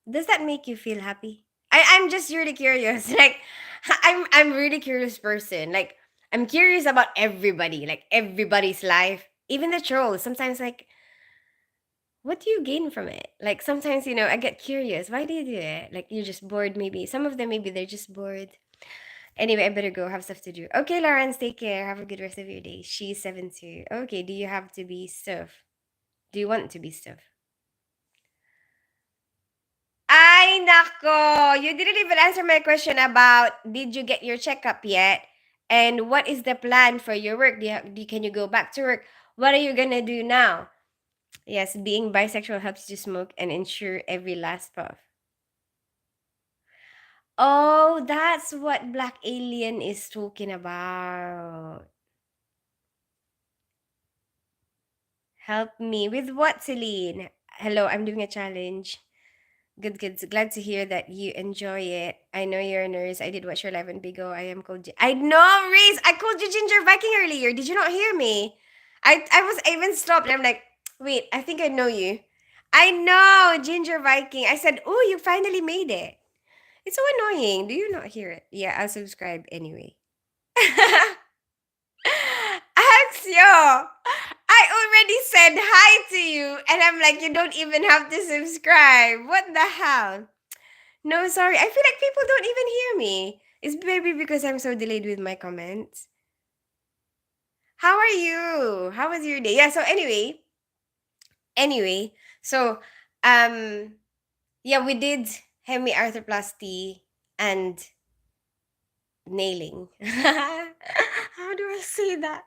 Does that make you feel happy? I'm just really curious. Like I'm really curious person. Like I'm curious about everybody, like everybody's life, even the trolls. Sometimes like what do you gain from it? Like sometimes, I get curious. Why do you do it? Like you're just bored maybe. Some of them maybe they're just bored. Anyway, I better go have stuff to do. Okay, Lawrence, take care. Have a good rest of your day. She's 7 too. Okay, do you have to be stuff? Do you want to be stuff? Ay, nako! You didn't even answer my question about did you get your checkup yet? And what is the plan for your work? Can you go back to work? What are you gonna do now? Yes, being bisexual helps you smoke and ensure every last puff. Oh, that's what Black Alien is talking about. Help me. With what, Celine? Hello, I'm doing a challenge. Good, good. Glad to hear that you enjoy it. I know you're a nurse. I did watch your live on Bigo. I am called. I know, Reese. I called you Ginger Viking earlier. Did you not hear me? I was I even stopped and I'm like, wait. I think I know you. I know Ginger Viking. I said, oh, you finally made it. It's so annoying. Do you not hear it? Yeah, I'll subscribe anyway. Axio, I already said hi to you, and I'm like, you don't even have to subscribe. What the hell? No, sorry. I feel like people don't even hear me. It's maybe because I'm so delayed with my comments. How are you? How was your day? Yeah, so anyway, so um yeah, we did hemiarthroplasty and nailing. How do I say that?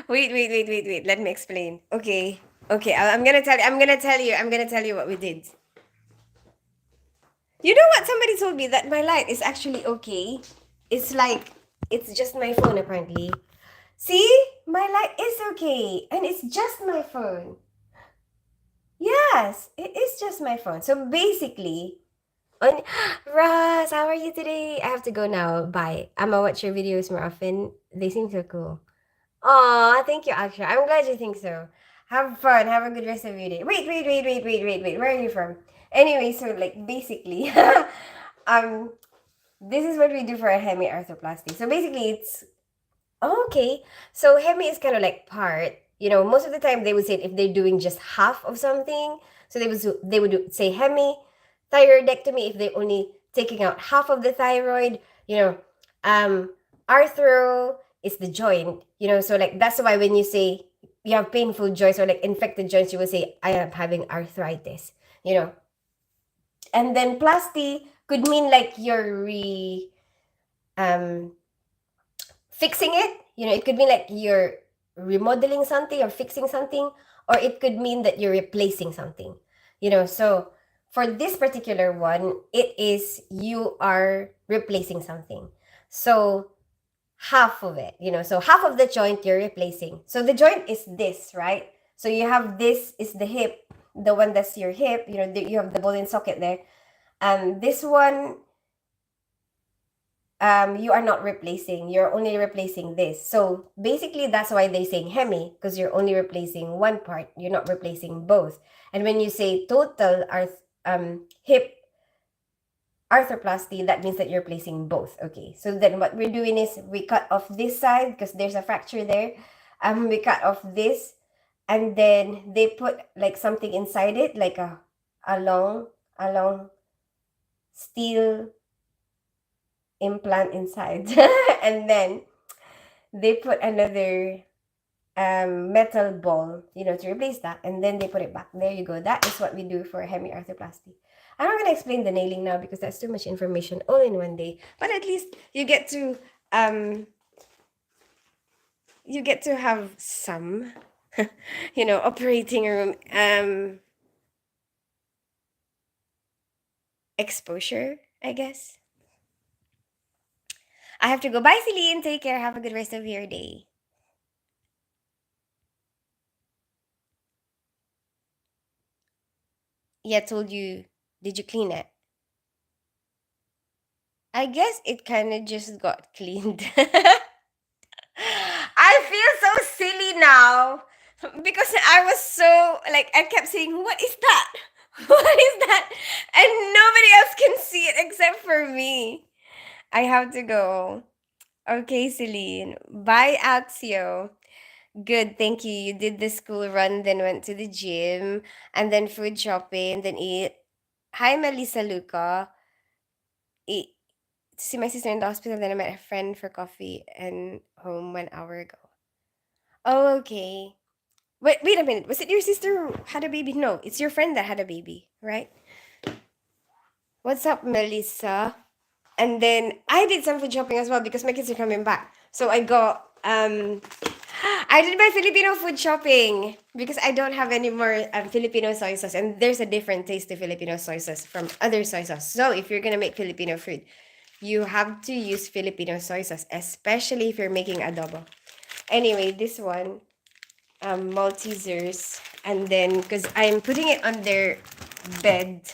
Wait. Let me explain. Okay. Okay, I'm gonna tell you. I'm gonna tell you what we did. You know what? Somebody told me that my light is actually okay. It's like it's just my phone apparently. See, my light is okay, and it's just my phone. Yes, it is just my phone. So basically, on Ross, how are you today? I have to go now. Bye. I'm gonna watch your videos more often. They seem so cool. Aw, thank you, Aksha. I'm glad you think so. Have fun. Have a good rest of your day. Wait. Where are you from? Anyway, so like basically, um, this is what we do for a hemi arthroplasty. So basically, it's okay. So hemi is kind of like part. You know, most of the time they would say if they're doing just half of something. So say hemi thyroidectomy if they're only taking out half of the thyroid. You know, um, arthro is the joint. You know, so like that's why when you say you have painful joints or like infected joints, you will say I am having arthritis. You know, and then plasty could mean like you're um fixing it. You know, it could mean like you're remodeling something or fixing something, or it could mean that you're replacing something. You know, so for this particular one, it is you are replacing something. So half of it, you know, so half of the joint you're replacing. So the joint is this, right? So you have this is the hip, the one that's your hip, you know, you have the ball and socket there. This one you are not replacing, you're only replacing this. So basically that's why they say hemi, because you're only replacing one part, you're not replacing both. And when you say total hip arthroplasty, that means that you're replacing both. Okay, so then what we're doing is we cut off this side because there's a fracture there. We cut off this, and then they put like something inside it, like a long a long steel implant inside. And then they put another metal ball, you know, to replace that, and then they put it back. There you go. That is what we do for hemiarthroplasty. I'm not going to explain the nailing now because that's too much information all in one day, but at least um you get to have some you know, operating room exposure, I guess. I have to go. Bye, Celine. Take care. Have a good rest of your day. Yeah, told you. Did you clean it? I guess it kind of just got cleaned. I feel so silly now because I was so like I kept saying, "What is that? What is that?" And nobody else can see it except for me. I have to go. Okay, Celine. Bye, Axio. Good, thank you. You did the school run, then went to the gym, and then food shopping, then eat. Hi, Melissa Luca. Eat to see my sister in the hospital, then I met a friend for coffee and home 1 hour ago. Oh, okay. Wait a minute. Was it your sister who had a baby? No, it's your friend that had a baby, right? What's up, Melissa? And then I did some food shopping as well because my kids are coming back. So I got I did my Filipino food shopping because I don't have any more Filipino soy sauce, and there's a different taste to Filipino soy sauce from other soy sauce. So if you're gonna make Filipino food, you have to use Filipino soy sauce, especially if you're making adobo. Anyway, this one, Maltesers, and then because I'm putting it on their bed,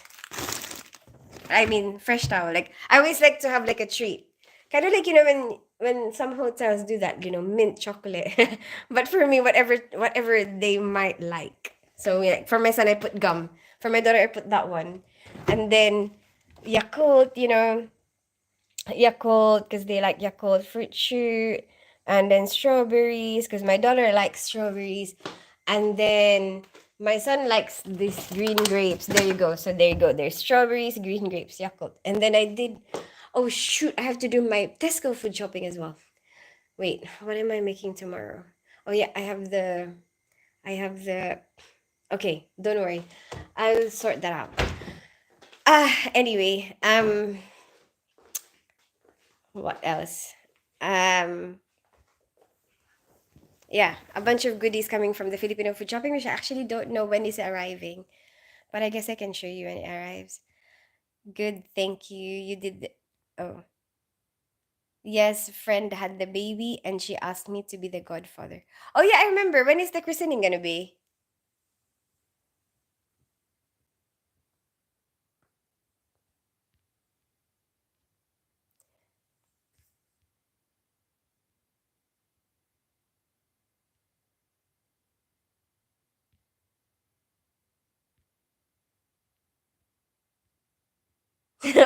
I mean fresh towel. Like I always like to have like a treat, kind of like you know when some hotels do that, you know, mint chocolate. But for me, whatever they might like. So yeah, for my son, I put gum. For my daughter, I put that one, and then Yakult, you know, Yakult because they like Yakult fruit shoot, and then strawberries because my daughter likes strawberries, and then my son likes these green grapes. There you go. So there you go. There's strawberries, green grapes, Yakult, and then I did. Oh shoot! I have to do my Tesco food shopping as well. Wait, what am I making tomorrow? Oh yeah, I have the. Okay, don't worry, I'll sort that out. Anyway, what else? Um, yeah, a bunch of goodies coming from the Filipino food shopping, which I actually don't know when it's arriving, but I guess I can show you when it arrives. Good, thank you. You did. Oh, yes, friend had the baby, and she asked me to be the godfather. Oh yeah, I remember. When is the christening gonna be?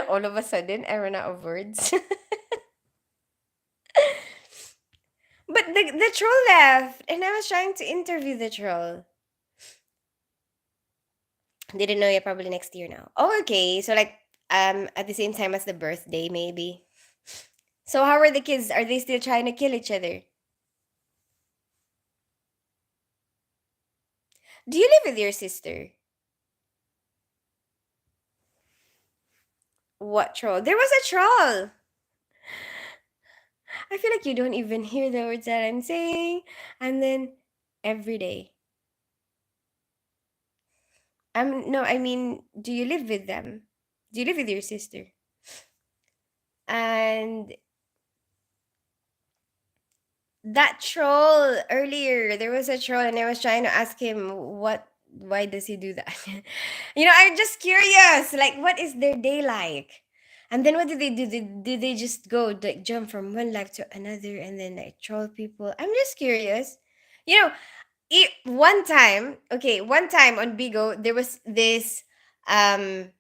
All of a sudden, I ran out of words. But the troll left, and I was trying to interview the troll. Didn't know yet. Probably next year now. Oh, okay. So like at the same time as the birthday, maybe. So how are the kids? Are they still trying to kill each other? Do you live with your sister? What troll? There was a troll. I feel like you don't even hear the words that I'm saying, and then every day. No, I mean, do you live with them? Do you live with your sister? And that troll earlier, there was a troll, and I was trying to ask him why does he do that? I'm just curious. Like, what is their day like? And then what do they do? Do they just go like jump from one life to another and then like troll people? I'm just curious. You know, one time on Bigo, there was this um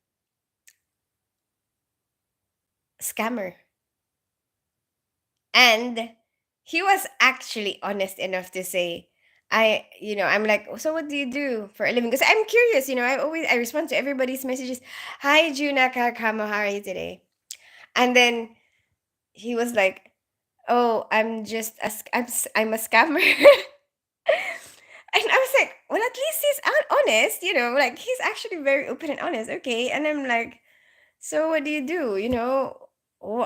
scammer, and he was actually honest enough to say, I'm like, so what do you do for a living? Because I'm curious, I respond to everybody's messages. Hi, Juna Kakamo, how are you today? And then he was like, oh, I'm a scammer. And I was like, well, at least he's honest, like he's actually very open and honest. Okay. And I'm like, so what do you do?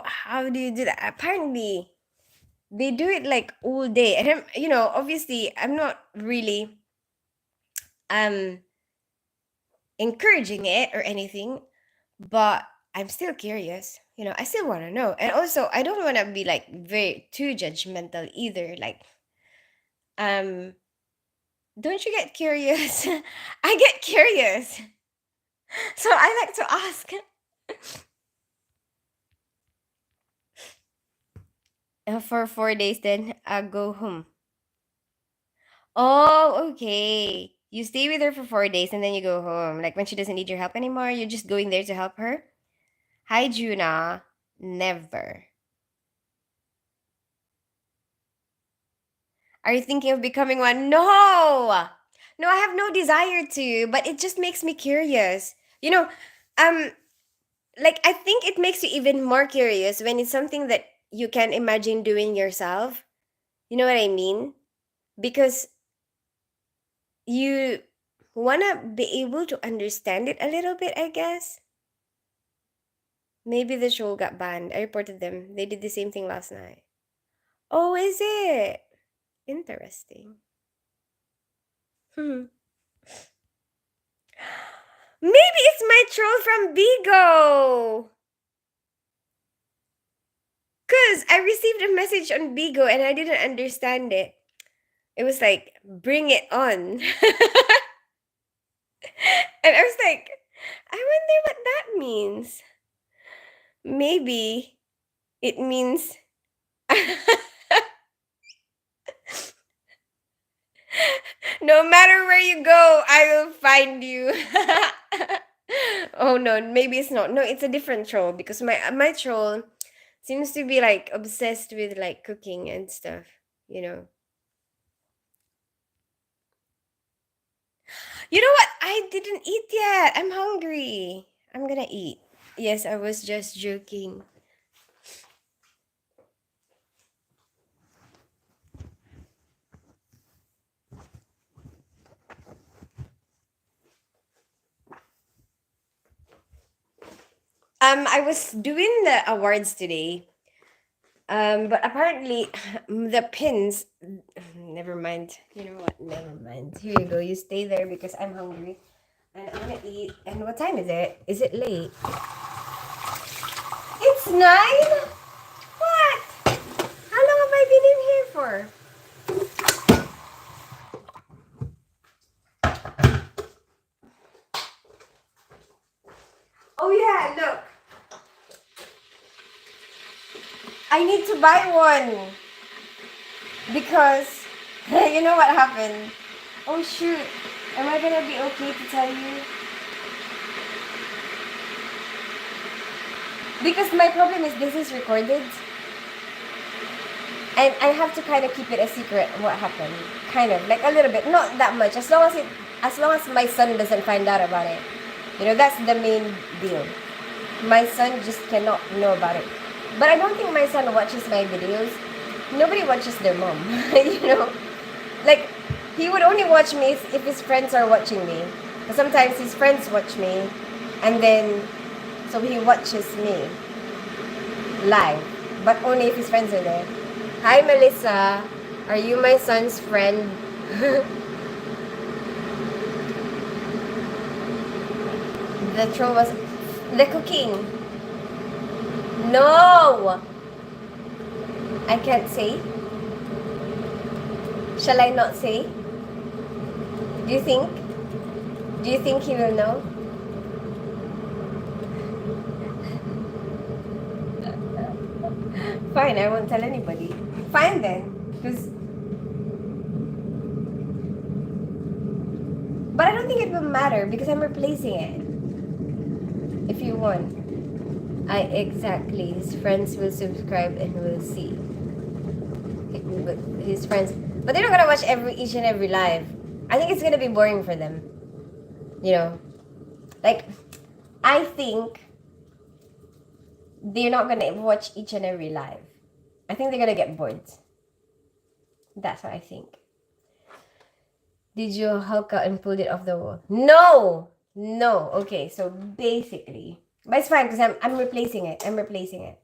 How do you do that? Apparently, they do it like all day. And obviously, I'm not really um encouraging it or anything, but I'm still curious. I still want to know. And also, I don't want to be like very too judgmental either. Like, um, don't you get curious? I get curious. So I like to ask. For 4 days, then go home. Oh, okay. You stay with her for 4 days and then you go home. Like when she doesn't need your help anymore, you're just going there to help her? Hi, Juna. Never. Are you thinking of becoming one? No! No, I have no desire to, but it just makes me curious. Um, like I think it makes you even more curious when it's something that you can imagine doing yourself. You know what I mean? Because you want to be able to understand it a little bit, I guess. Maybe the show got banned. I reported them. They did the same thing last night. Oh, is it? Interesting. Hmm. Maybe it's my troll from Bigo. Because I received a message on Bigo and I didn't understand it. It was like, bring it on. And I was like, I wonder what that means. Maybe it means no matter where you go, I will find you. Oh no, maybe it's not. No, it's a different troll because my troll seems to be like obsessed with like cooking and stuff, you know. You know what? I didn't eat yet. I'm hungry. I'm gonna eat. Yes, I was just joking. I was doing the awards today. But apparently, the pins. Never mind. You know what? Never mind. Here you go. You stay there because I'm hungry and I want to eat. And what time is it? Is it late? It's 9? What? How long have I been in here for? Oh yeah, look. I need to buy one because you know what happened? Oh shoot. Am I gonna be okay to tell you? Because my problem is this is recorded and I have to kind of keep it a secret what happened. Kind of, like a little bit, not that much. As long as my son doesn't find out about it. You know, that's the main deal. My son just cannot know about it. But I don't think my son watches my videos. Nobody watches their mom, you know? Like, he would only watch me if his friends are watching me. But sometimes his friends watch me, and then, so he watches me live, but only if his friends are there. Hi, Melissa. Are you my son's friend? The troll was the cooking. No! I can't say. Shall I not say? Do you think? Do you think he will know? Fine, I won't tell anybody. Fine then. Because but I don't think it will matter because I'm replacing it. If you want. I exactly. His friends will subscribe and will see. His friends, but they're not gonna watch each and every live. I think it's gonna be boring for them. You know, like I think they're not gonna watch each and every live. I think they're gonna get bored. That's what I think. Did you Hulk out and pulled it off the wall? No, no. Okay, so basically, but it's fine because I'm replacing it. I'm replacing it.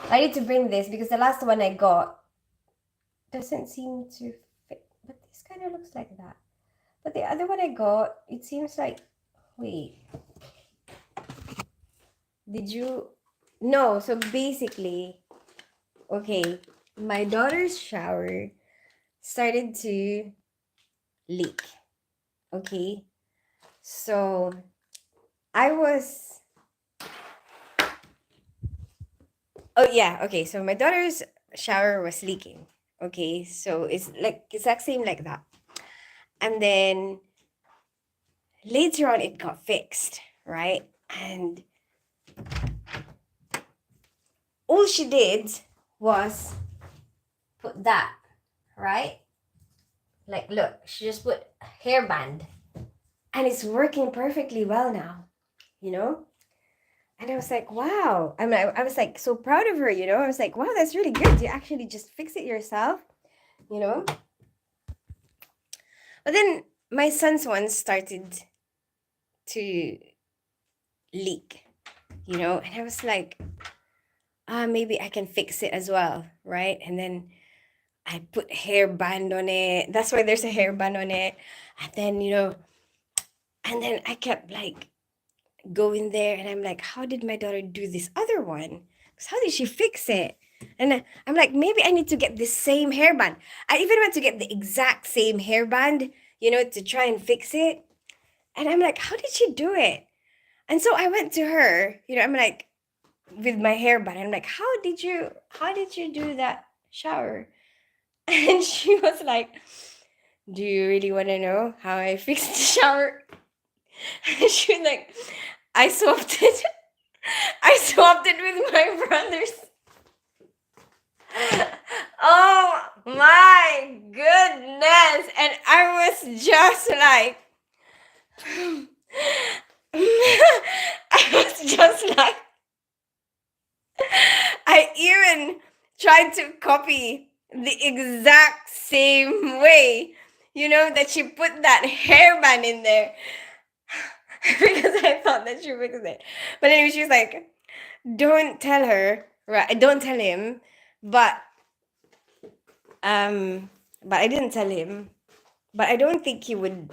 I need to bring this because the last one I got doesn't seem to fit. But this kind of looks like that. But the other one I got, it seems like, wait. Did you? No, so basically, okay, my daughter's shower started to leak. Okay, so I was. Oh, yeah, okay, so my daughter's shower was leaking. Okay, so it's like exact same like that. And then later on, it got fixed, right? And all she did was put that, right? Like, look, she just put hairband and it's working perfectly well now, you know? And I was like, wow. I was like so proud of her, you know? I was like, wow, that's really good. You actually just fix it yourself, you know? But then my son's one started to leak, you know? And I was like, maybe I can fix it as well, right? And then I put hairband on it. That's why there's a hairband on it. And then, you know, and then I kept like going there and I'm like, how did my daughter do this other one? Because how did she fix it? And I'm like, maybe I need to get this same hairband. I even went to get the exact same hairband, you know, to try and fix it. And I'm like, how did she do it? And so I went to her, you know, I'm like, with my hairband. I'm like, how did you do that shower? And she was like, do you really want to know how I fixed the shower? And she was like, I swapped it. I swapped it with my brothers. Oh my goodness. And I was just like, I was just like, I even tried to copy the exact same way, you know, that she put that hairband in there because I thought that she fixed it. But anyway, she was like, don't tell her Right. I don't tell him, but um, but I didn't tell him. But I don't think he would.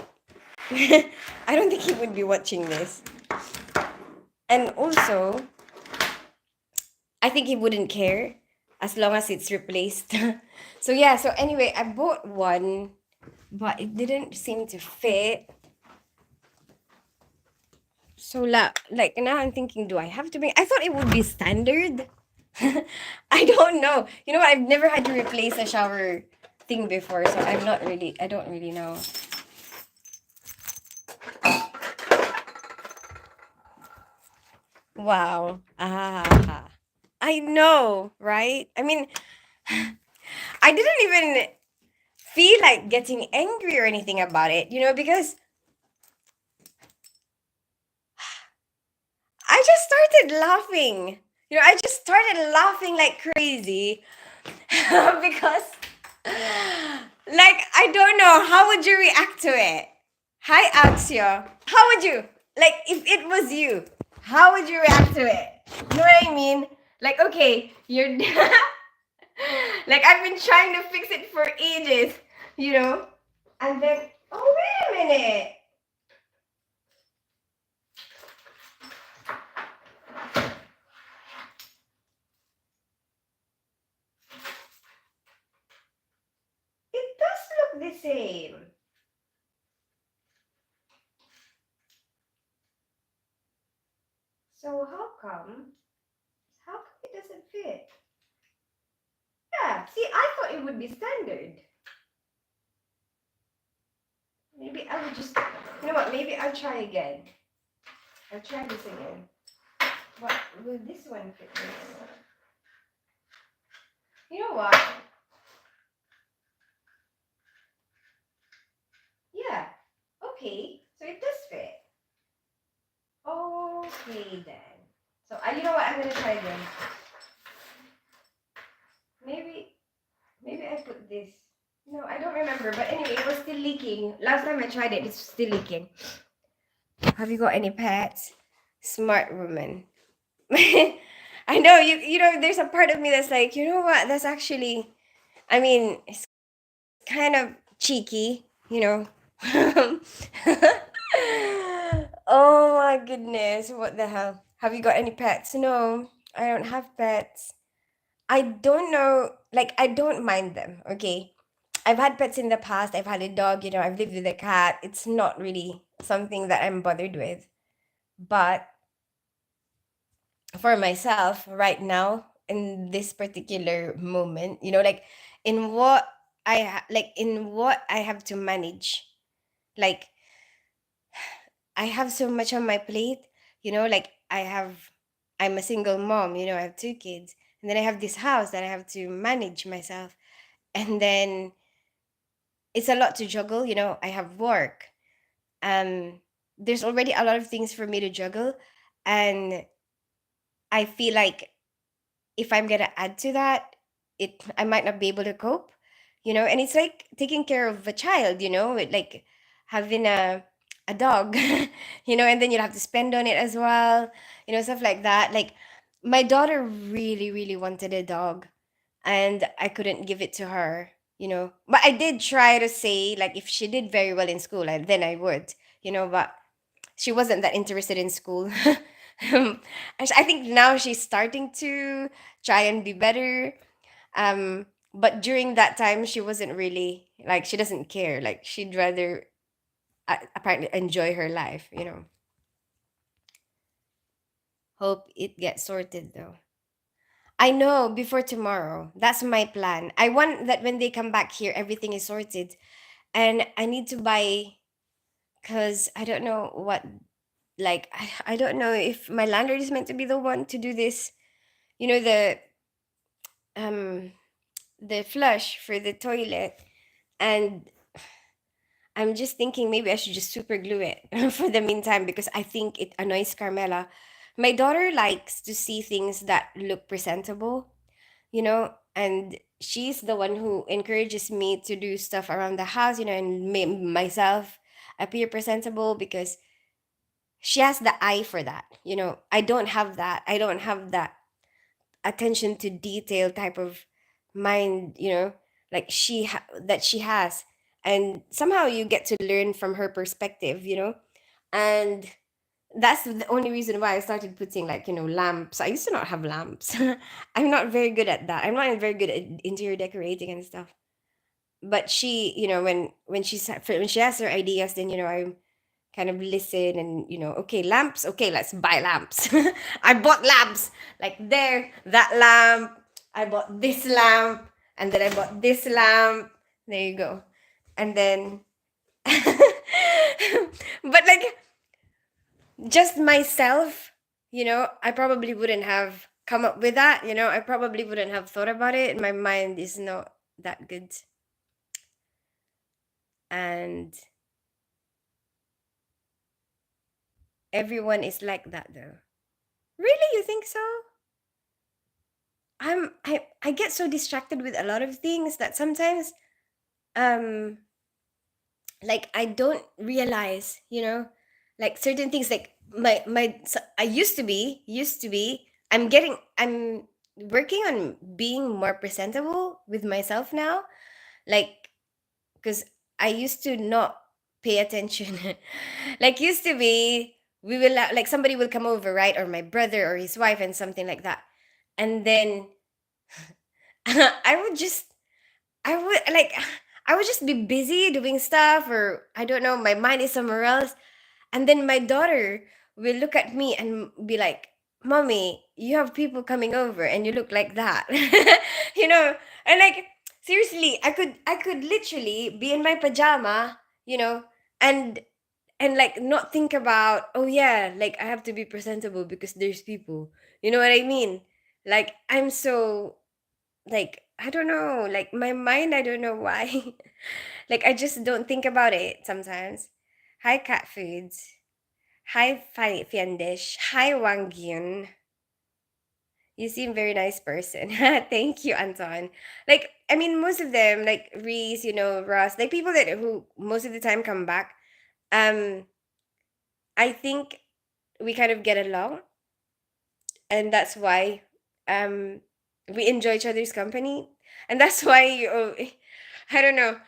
I don't think he would be watching this. And also, I think he wouldn't care as long as it's replaced. So yeah. So anyway, I bought one, but it didn't seem to fit. So like now I'm thinking, do I have to make? I thought it would be standard. I don't know. You know what? I've never had to replace a shower thing before, so I'm not really. I don't really know. Wow. Ah. I know, right? I mean, I didn't even feel like getting angry or anything about it, because I just started laughing. I just started laughing like crazy because, like, I don't know, how would you react to it? Hi, Axio. How would you, like, if it was you, how would you react to it? You know what I mean? Like, okay, you're, like, I've been trying to fix it for ages, and then, oh, wait a minute. It does look the same. So how come it doesn't fit? Yeah, see, I thought it would be standard. Maybe I would just, you know what, maybe I'll try again. I'll try this again. But will this one fit this? You know what? Yeah. Okay. So it does fit. Okay then. So you know what? I'm gonna try again. Maybe maybe I put this. No, I don't remember. But anyway, it was still leaking. Last time I tried it, it's still leaking. Have you got any pets? Smart woman. I know there's a part of me that's like, you know what? That's actually, I mean, it's kind of cheeky, Oh my goodness, what the hell? Have you got any pets? No, I don't have pets. I don't know, like, I don't mind them, okay? I've had pets in the past. I've had a dog, I've lived with a cat. It's not really something that I'm bothered with. But for myself right now, in this particular moment, like in what in what I have to manage, like I have so much on my plate, like I'm a single mom, I have two kids, and then I have this house that I have to manage myself, and then it's a lot to juggle, I have work. um there's already a lot of things for me to juggle, and I feel like if I'm gonna add to that, I might not be able to cope, and it's like taking care of a child, like having a dog, and then you'll have to spend on it as well, stuff like that. Like my daughter really, really wanted a dog, and I couldn't give it to her, But I did try to say, like, if she did very well in school, then I would, but she wasn't that interested in school. I think now she's starting to try and be better. But during that time, she wasn't really, like, she doesn't care. Like, she'd rather apparently enjoy her life. Hope it gets sorted though. I know, before tomorrow. That's my plan. I want that when they come back here, everything is sorted, and I need to buy, because I don't know what, like, I don't know if my landlord is meant to be the one to do this, you know the um the flush for the toilet, and I'm just thinking maybe I should just super glue it for the meantime, because I think it annoys Carmela. My daughter likes to see things that look presentable, and she's the one who encourages me to do stuff around the house, and myself appear presentable, because she has the eye for that. I don't have that. I don't have that attention to detail type of mind, like that she has. And somehow you get to learn from her perspective, and that's the only reason why I started putting, like, lamps. I used to not have lamps. I'm not very good at that. I'm not very good at interior decorating and stuff. But she, when she has her ideas, then I kind of listen, and okay, lamps, okay, let's buy lamps. I bought lamps, like, that lamp. I bought this lamp, and then I bought this lamp. There you go. And then but like, just myself, I probably wouldn't have come up with that. I probably wouldn't have thought about it. My mind is not that good. And everyone is like that, though. Really, you think so? I get so distracted with a lot of things that sometimes, um like, I don't realize, like, certain things, like, I used to be I'm working on being more presentable with myself now, like, because I used to not pay attention. Like, used to be, we will like, somebody will come over, right, or my brother or his wife and something like that, and then I would just I would like I would just be busy doing stuff, or I don't know, my mind is somewhere else. And then my daughter will look at me and be like, "Mommy, you have people coming over and you look like that." you know, and like, seriously, I could literally be in my pajama, and like, not think about, oh yeah, like, I have to be presentable because there's people. You know what I mean? Like, I'm so, like, I don't know, like, my mind, I don't know why. Like, I just don't think about it sometimes. Hi, Cat Foods. Hi, Fiendish. Hi, Wangyun. You seem very nice person. Thank you, Anton. Like, I mean, most of them, like Reese, Ross, like, people that who most of the time come back. Um, I think we kind of get along, and that's why, um we enjoy each other's company, and that's why I don't know,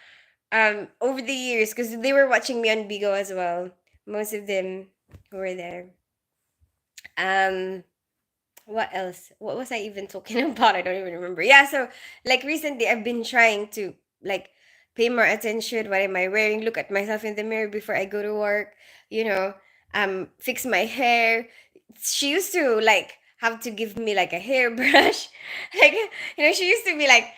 over the years, because they were watching me on Bigo as well, most of them who were there. um what else, what was I even talking about? I don't even remember. Yeah, so, like, recently I've been trying to, like, pay more attention. What am I wearing? Look at myself in the mirror before I go to work, you know fix my hair. She used to, like, have to give me, like, a hairbrush. Like, she used to be like,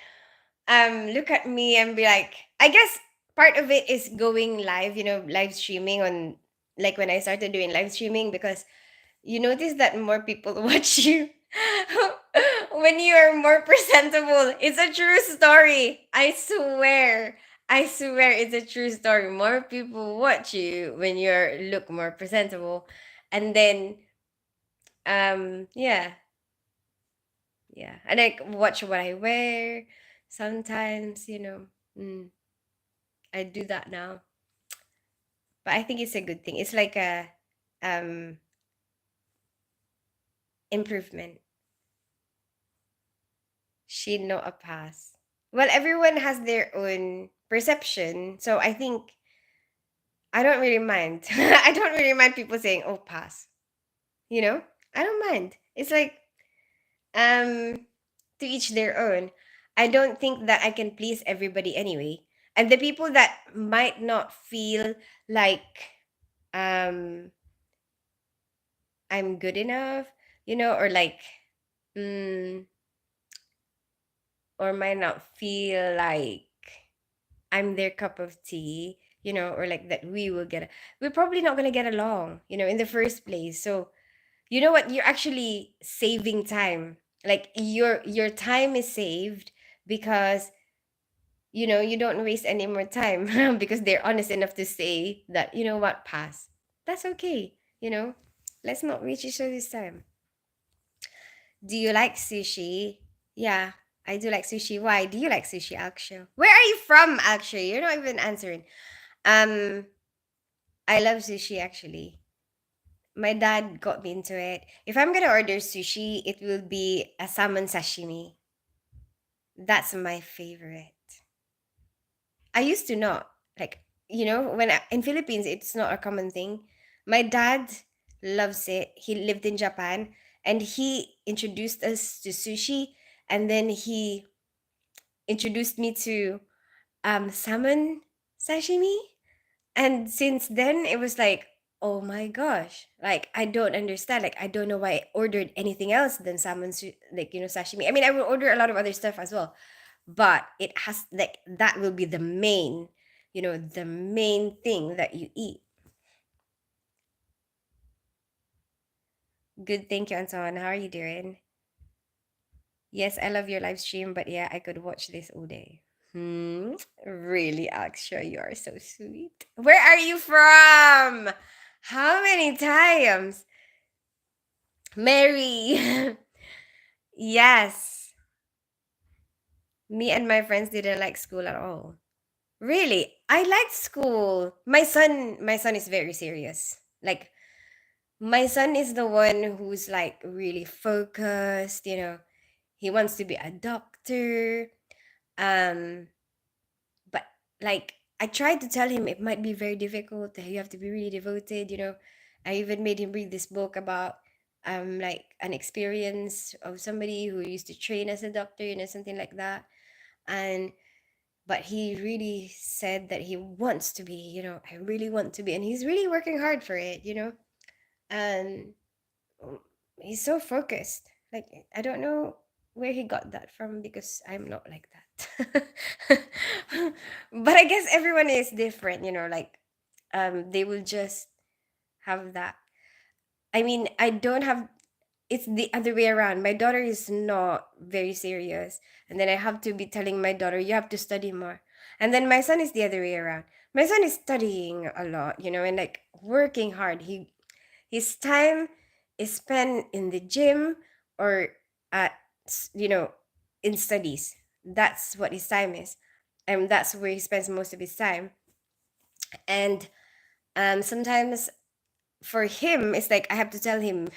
look at me and be like, I guess part of it is going live, live streaming on, like, when I started doing live streaming, because you notice that more people watch you when you are more presentable. It's a true story. I swear it's a true story. More people watch you when you're look more presentable. And then, yeah, yeah. And I watch what I wear sometimes, Mm, I do that now. But I think it's a good thing. It's like a, um improvement. She know a pass. Well, everyone has their own perception, so I think I don't really mind. I don't really mind people saying, "Oh, pass." You know, I don't mind. It's like, um to each their own. I don't think that I can please everybody anyway. And the people that might not feel like, um I'm good enough, or like, mm, or might not feel like I'm their cup of tea, or like that we're probably not gonna get along, in the first place. So, you know what? You're actually saving time. Like, your time is saved, because you don't waste any more time, because they're honest enough to say that, you know what, pass. That's okay, Let's not waste each other's time. Do you like sushi? Yeah, I do like sushi. Why do you like sushi, Akshay? Where are you from, Akshay? You're not even answering. Um, I love sushi, actually. my dad got me into it. If I'm gonna order sushi, it will be a salmon sashimi. That's my favorite. I used to not like, in Philippines it's not a common thing. My dad loves it. He lived in Japan and he introduced us to sushi, and then he introduced me to salmon sashimi. And since then, it was like, oh my gosh, like I don't understand. Like I don't know why I ordered anything else than sashimi. I mean, I will order a lot of other stuff as well, but it has like that will be the main thing that you eat. Good, thank you, Anton. How are you doing? Yes, I love your live stream, but yeah, I could watch this all day. Really, Aksha, you are so sweet. Where are you from? How many times? Mary. Yes. Me and my friends didn't like school at all. Really? I liked school. My son is very serious. Like my son is the one who's like really focused. He wants to be a doctor. Um but like I tried to tell him it might be very difficult, that you have to be really devoted. I even made him read this book about like an experience of somebody who used to train as a doctor, something like that. And but he really said that he wants to be, I really want to be, and he's really working hard for it. And mm, he's so focused. Like I don't know where he got that from, because I'm not like that. But I guess everyone is different. Like they will just have that. I mean, I don't have, it's the other way around. My daughter is not very serious. And then I have to be telling my daughter, you have to study more. And then my son is the other way around. My son is studying a lot, and like working hard. His time is spent in the gym or at, you know, in studies. That's what his time is. And that's where he spends most of his time. And sometimes for him, it's like I have to tell him,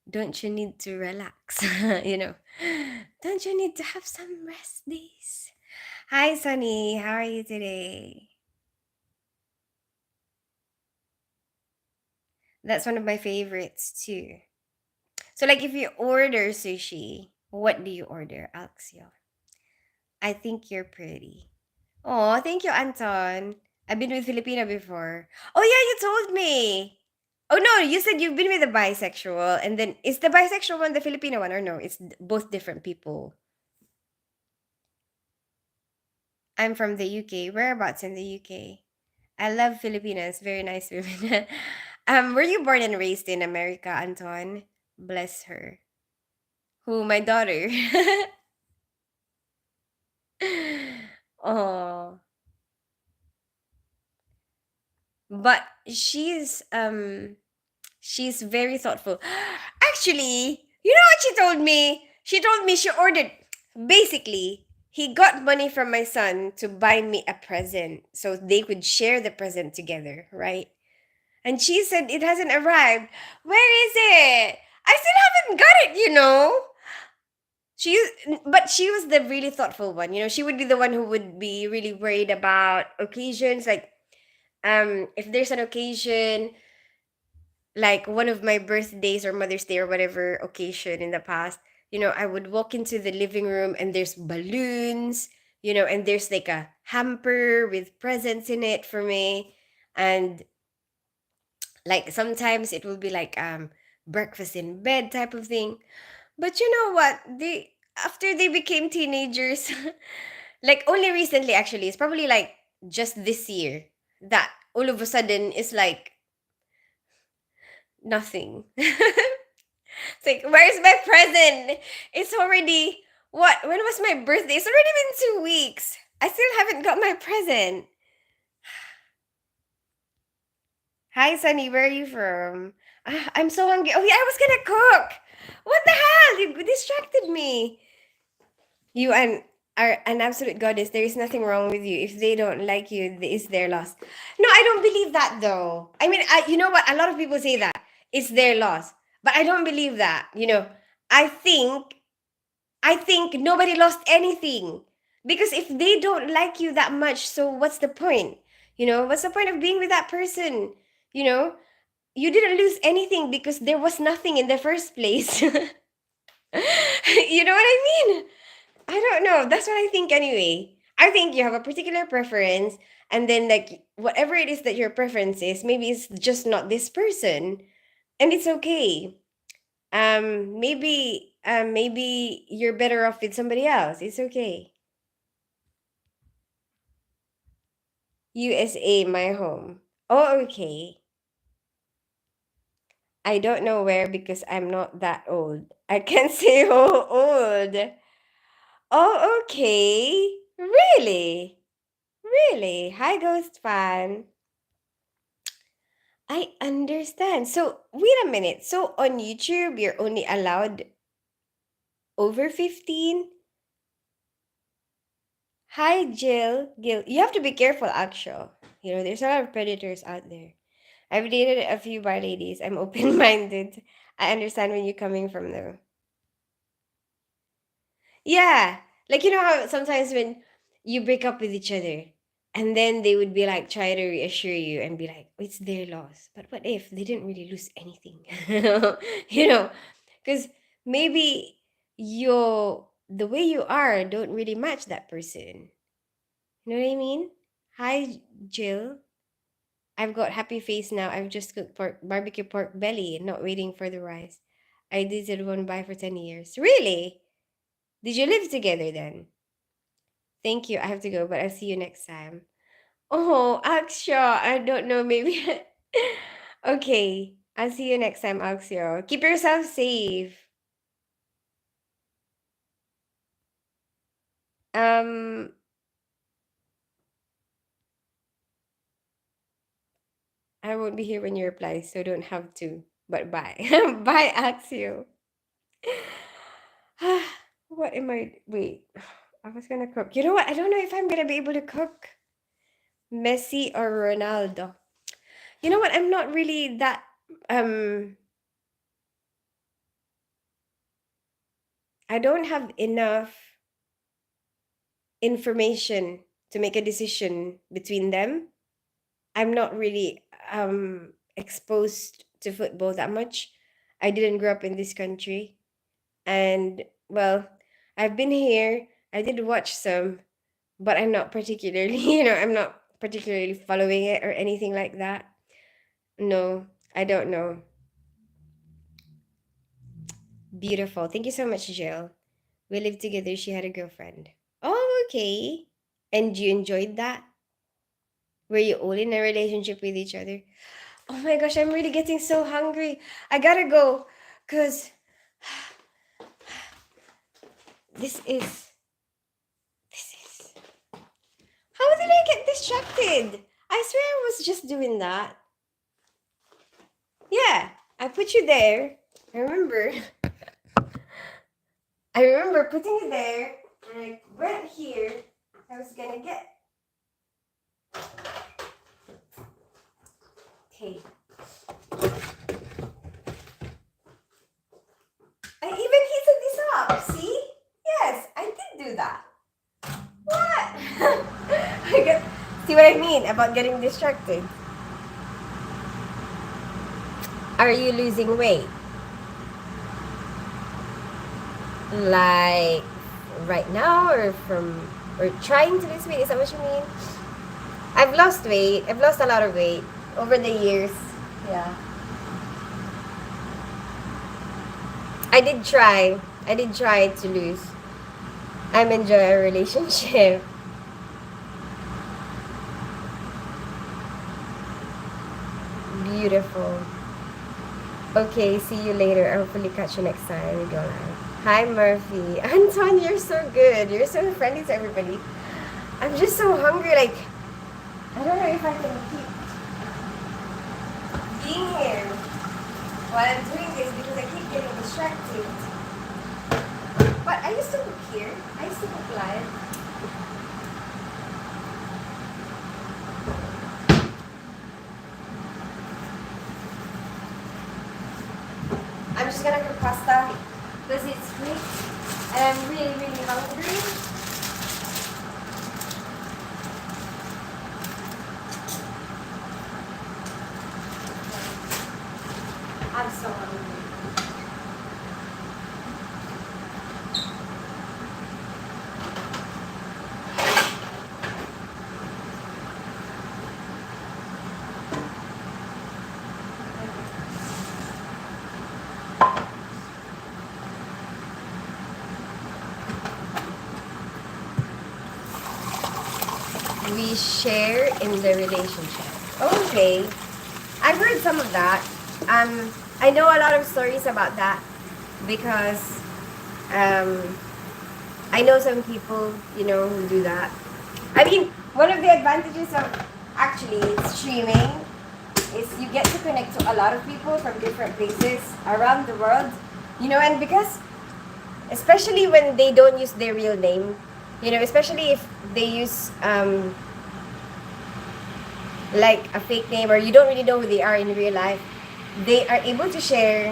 don't you need to relax? you know, don't you need to have some rest days? Hi, Sunny. How are you today? That's one of my favorites too. So, like, if you order sushi, what do you order, Alexio? I think you're pretty. Oh, thank you, Anton. I've been with Filipino before. Oh, yeah, you told me. Oh, no, you said you've been with a bisexual. And then, is the bisexual one the Filipino one, or no? It's both different people. I'm from the UK. Whereabouts in the UK? I love Filipinas. Very nice women. Were you born and raised in America, Anton? Bless her. Who? My daughter. Oh, but she's very thoughtful. Actually, you know what she told me? She told me she ordered, basically, he got money from my son to buy me a present so they could share the present together, right? And she said it hasn't arrived. Where is it? I still haven't got it. She but she was the really thoughtful one. She would be the one who would be really worried about occasions, like if there's an occasion, like one of my birthdays or Mother's Day or whatever occasion in the past, I would walk into the living room and there's balloons, and there's like a hamper with presents in it for me. And like sometimes it will be like breakfast in bed type of thing. But you know what? They After they became teenagers, like only recently actually, it's probably like just this year that all of a sudden it's like nothing. It's like, where's my present? It's already what? When was my birthday? It's already been 2 weeks. I still haven't got my present. Hi, Sunny. Where are you from? I'm so hungry. Oh yeah, I was gonna cook. What the hell? You distracted me. You and are an absolute goddess. There is nothing wrong with you. If they don't like you, it's their loss. No, I don't believe that though. I mean, you know what? A lot of people say that it's their loss, but I don't believe that. I think I think nobody lost anything because if they don't like you that much, so what's the point? What's the point of being with that person? You know, you didn't lose anything because there was nothing in the first place. You know what I mean? I don't know. That's what I think anyway. I think you have a particular preference, and then, like, whatever it is that your preference is, maybe it's just not this person, and it's okay. Maybe you're better off with somebody else. It's okay. USA, my home. Oh, okay. I don't know where because I'm not that old. I can't say how old. Oh, okay. Really? Really? Hi, Ghost fan. I understand. So, wait a minute. So, on YouTube, you're only allowed over 15? Hi, Jill. Gil. You have to be careful, actual. There's a lot of predators out there. I've dated a few bar ladies. I'm open minded. I understand where you're coming from, though. Yeah. Like, how sometimes when you break up with each other, and then they would be like, try to reassure you and be like, "Oh, it's their loss." But what if they didn't really lose anything? you know, because maybe the way you are don't really match that person. You know what I mean? Hi, Jill. I've got happy face now. I've just cooked barbecue pork belly, not waiting for the rice. I dated one guy for 10 years. Really? Did you live together then? Thank you. I have to go, but I'll see you next time. Oh, Aksha. I don't know. Maybe. Okay. I'll see you next time, Aksha. Keep yourself safe. Um, I won't be here when you reply, so don't have to. But bye. Bye, Axio. What am I? Wait. I was gonna cook. You know what? I don't know if I'm gonna be able to cook. Messi or Ronaldo. You know what? I'm not really that. Um, I don't have enough information to make a decision between them. I'm not really exposed to football that much. I didn't grow up in this country, and well, I've been here. I did watch some, but I'm not particularly, I'm not particularly following it or anything like that. No, I don't know. Beautiful. Thank you so much, Jill. We lived together. She had a girlfriend. Oh, okay. And you enjoyed that? Were you all in a relationship with each other? Oh my gosh, I'm really getting so hungry. I gotta go. Because this is. This is. How did I get distracted? I swear I was just doing that. Yeah, I put you there. I remember. I remember putting it there. And I went here. I was gonna get. Okay. I even heated this up. See? Yes, I did do that. What? See what I mean about getting distracted? Are you losing weight? Like right now or trying to lose weight? Is that what you mean? I've lost weight. I've lost a lot of weight over the years. Yeah. I did try. I did try to lose. I'm enjoying a relationship. Beautiful. Okay, see you later. I'll hopefully catch you next time we go live. Hi, Murphy. Anton, you're so good. You're so friendly to everybody. I'm just so hungry. Like, I don't know if I can keep being here while I'm doing this because I keep getting distracted. But I used to cook here. I used to cook live. I'm just gonna cook pasta because it's quick and I'm really, really hungry. I'm so hungry. We share in the relationship. Okay. I've heard some of that. I know a lot of stories about that because I know some people, who do that. I mean, one of the advantages of actually streaming is you get to connect to a lot of people from different places around the world, and because, especially when they don't use their real name, especially if they use like a fake name or you don't really know who they are in real life, they are able to share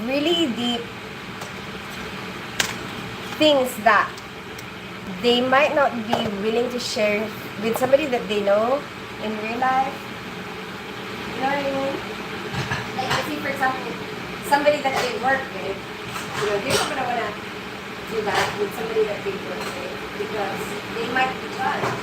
really deep things that they might not be willing to share with somebody that they know in real life. You know what I mean? Like, let's say, for example, somebody that they work with, they're not gonna wanna do that with somebody that they work with because they might be judged.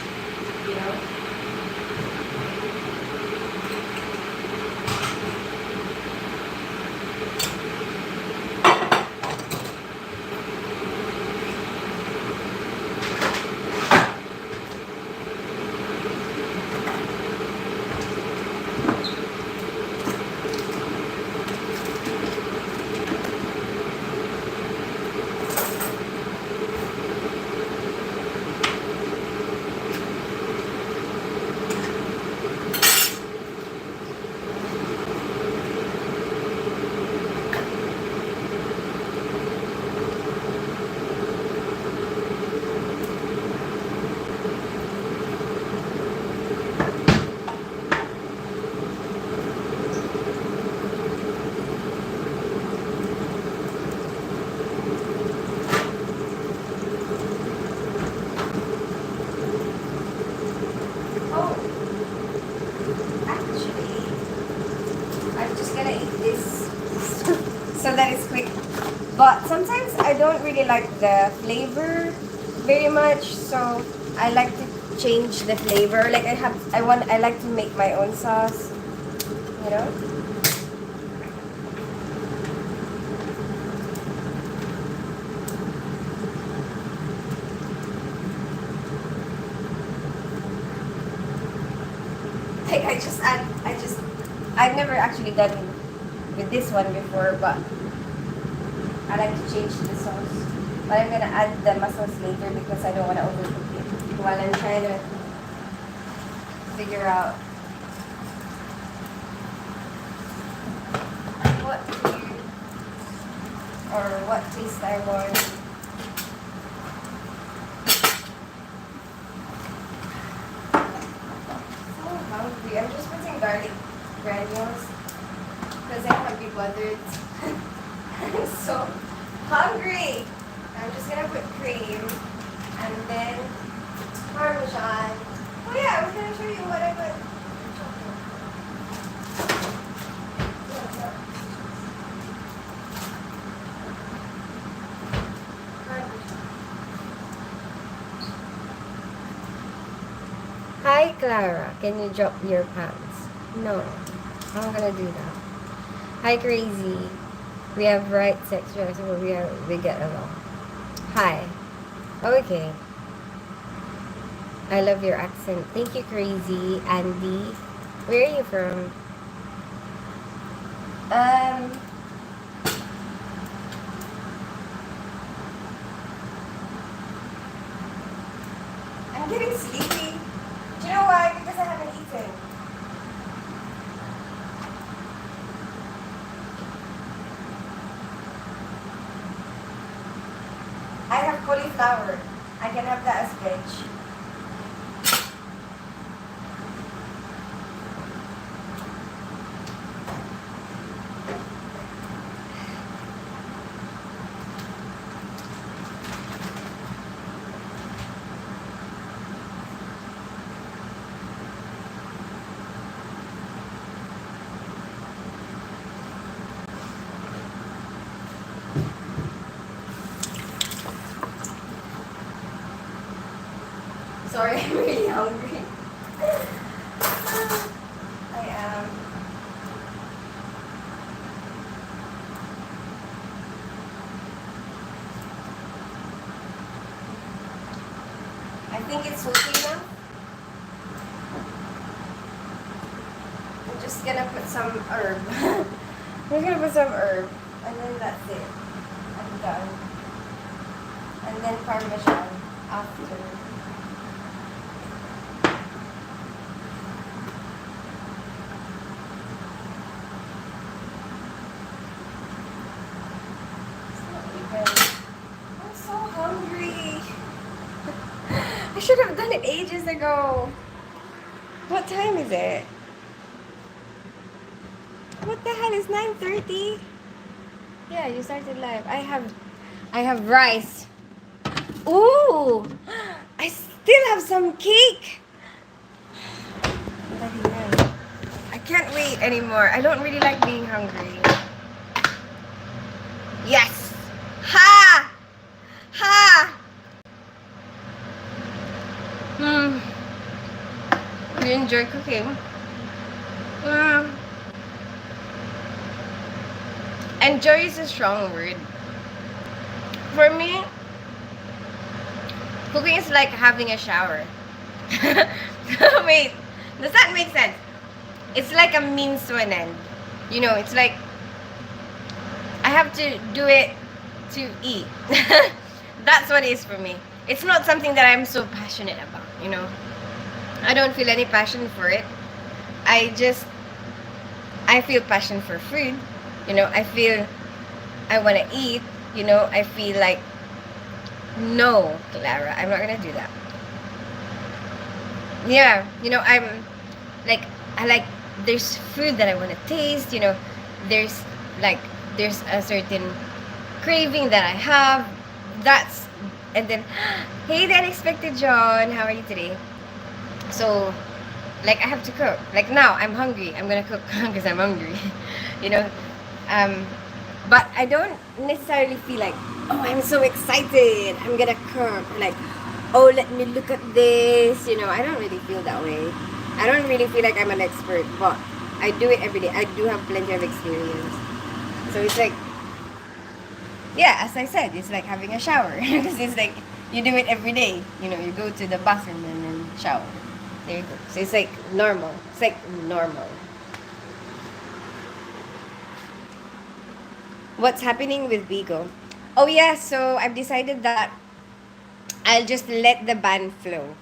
I'm just gonna eat this so that it's quick. But sometimes I don't really like the flavor very much, so I like to change the flavor. Like I like to make my own sauce, you know? Like I've never actually done with this one before, but I like to change the sauce. But I'm gonna add the mussels later because I don't want to overcook it while I'm trying to figure out what food or what taste I want. So hungry. I'm just putting garlic granules because I can't be bothered. I'm so hungry. I'm just gonna put cream and then Parmesan. Oh yeah, I was gonna show you what I put. Hi Clara, can you drop your pants? No, I'm not gonna do that. Hi Crazy, we have right sex drive, so we get along. Hi, okay. I love your accent. Thank you, Crazy Andy. Where are you from? I'm getting sleepy. Do you know why? Because I haven't eaten. cauliflower. I can have that as veg. Sorry, I'm really hungry. I am. I think it's okay now. I'm just gonna put some herb. I'm gonna put some herb, and then that's it. I'm done. And then parmesan after. I'm so hungry. I should have done it ages ago. What time is it? What the hell is 9:30? Yeah, you started live. I have rice. Ooh! I still have some cake. Bloody hell. I can't wait anymore. I don't really like being hungry. Yes! Ha! Ha! You enjoy cooking? Enjoy is a strong word. For me, cooking is like having a shower. Wait, does that make sense? It's like a means to an end. You know, it's like I have to do it to eat. That's what it is for me. It's not something that I'm so passionate about, you know. I don't feel any passion for it. I feel passion for food. You know, I feel I want to eat. You know, I feel like, no, Clara, I'm not going to do that. Yeah, you know, I like, there's food that I want to taste. You know, there's like, there's a certain craving that I have. That's, and then, hey, the unexpected John, how are you today? So, like, I have to cook. Like, now I'm hungry. I'm gonna cook because I'm hungry. You know, but I don't necessarily feel like, oh, I'm so excited, I'm gonna cook, or like, oh, let me look at this. You know, I don't really feel that way. I don't really feel like I'm an expert, but I do it every day. I do have plenty of experience. So it's like, yeah, as I said, it's like having a shower. Because it's like, you do it every day. You know, you go to the bathroom and then shower. There you go. So it's like normal. It's like normal. What's happening with Bigo? Oh yeah, so I've decided that I'll just let the ban flow.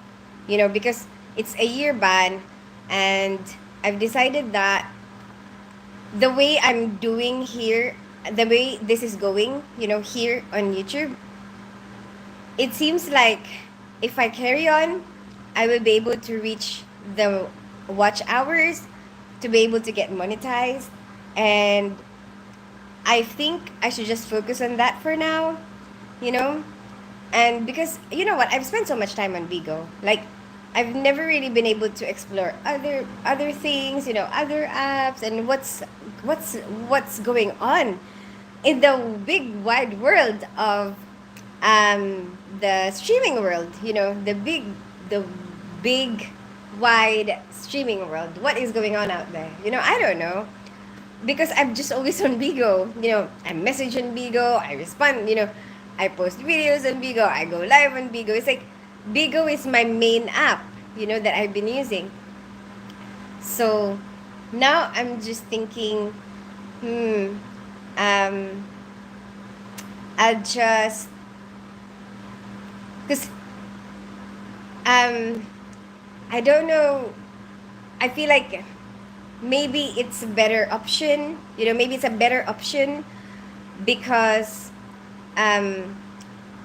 You know, because it's a year ban, and I've decided that the way I'm doing here, the way this is going, you know, here on YouTube, it seems like if I carry on, I will be able to reach the watch hours, to be able to get monetized, and I think I should just focus on that for now, you know? And because, you know what, I've spent so much time on Bigo. Like, I've never really been able to explore other things, you know, other apps, and what's going on in the big wide world of the streaming world, you know, the big wide streaming world. What is going on out there? You know, I don't know, because I'm just always on Bigo. You know, I message on Bigo, I respond, you know, I post videos on Bigo, I go live on Bigo. It's like Bigo is my main app, you know, that I've been using. So now I'm just thinking, um, I'll just, because I don't know, I feel like maybe it's a better option, you know, maybe it's a better option because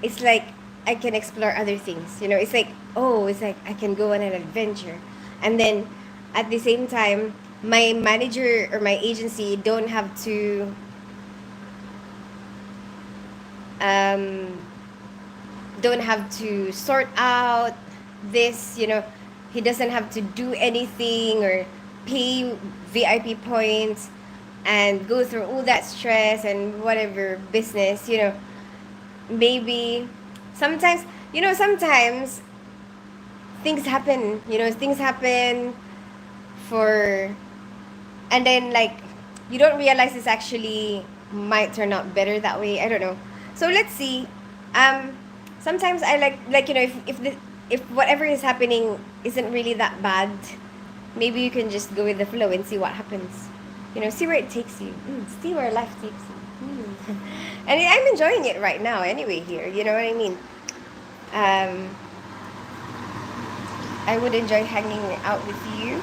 it's like I can explore other things. It's like, oh, it's like I can go on an adventure. And then at the same time, my manager or my agency don't have to um, sort out this, he doesn't have to do anything or pay VIP points and go through all that stress and whatever business, maybe sometimes, sometimes things happen for, and then like you don't realize it's actually might turn out better that way. I don't know. So let's see. um Sometimes I like, if whatever is happening isn't really that bad, maybe you can just go with the flow and see what happens. See where it takes you. See where life takes you. And I'm enjoying it right now anyway here, you know what I mean. um I would enjoy hanging out with you.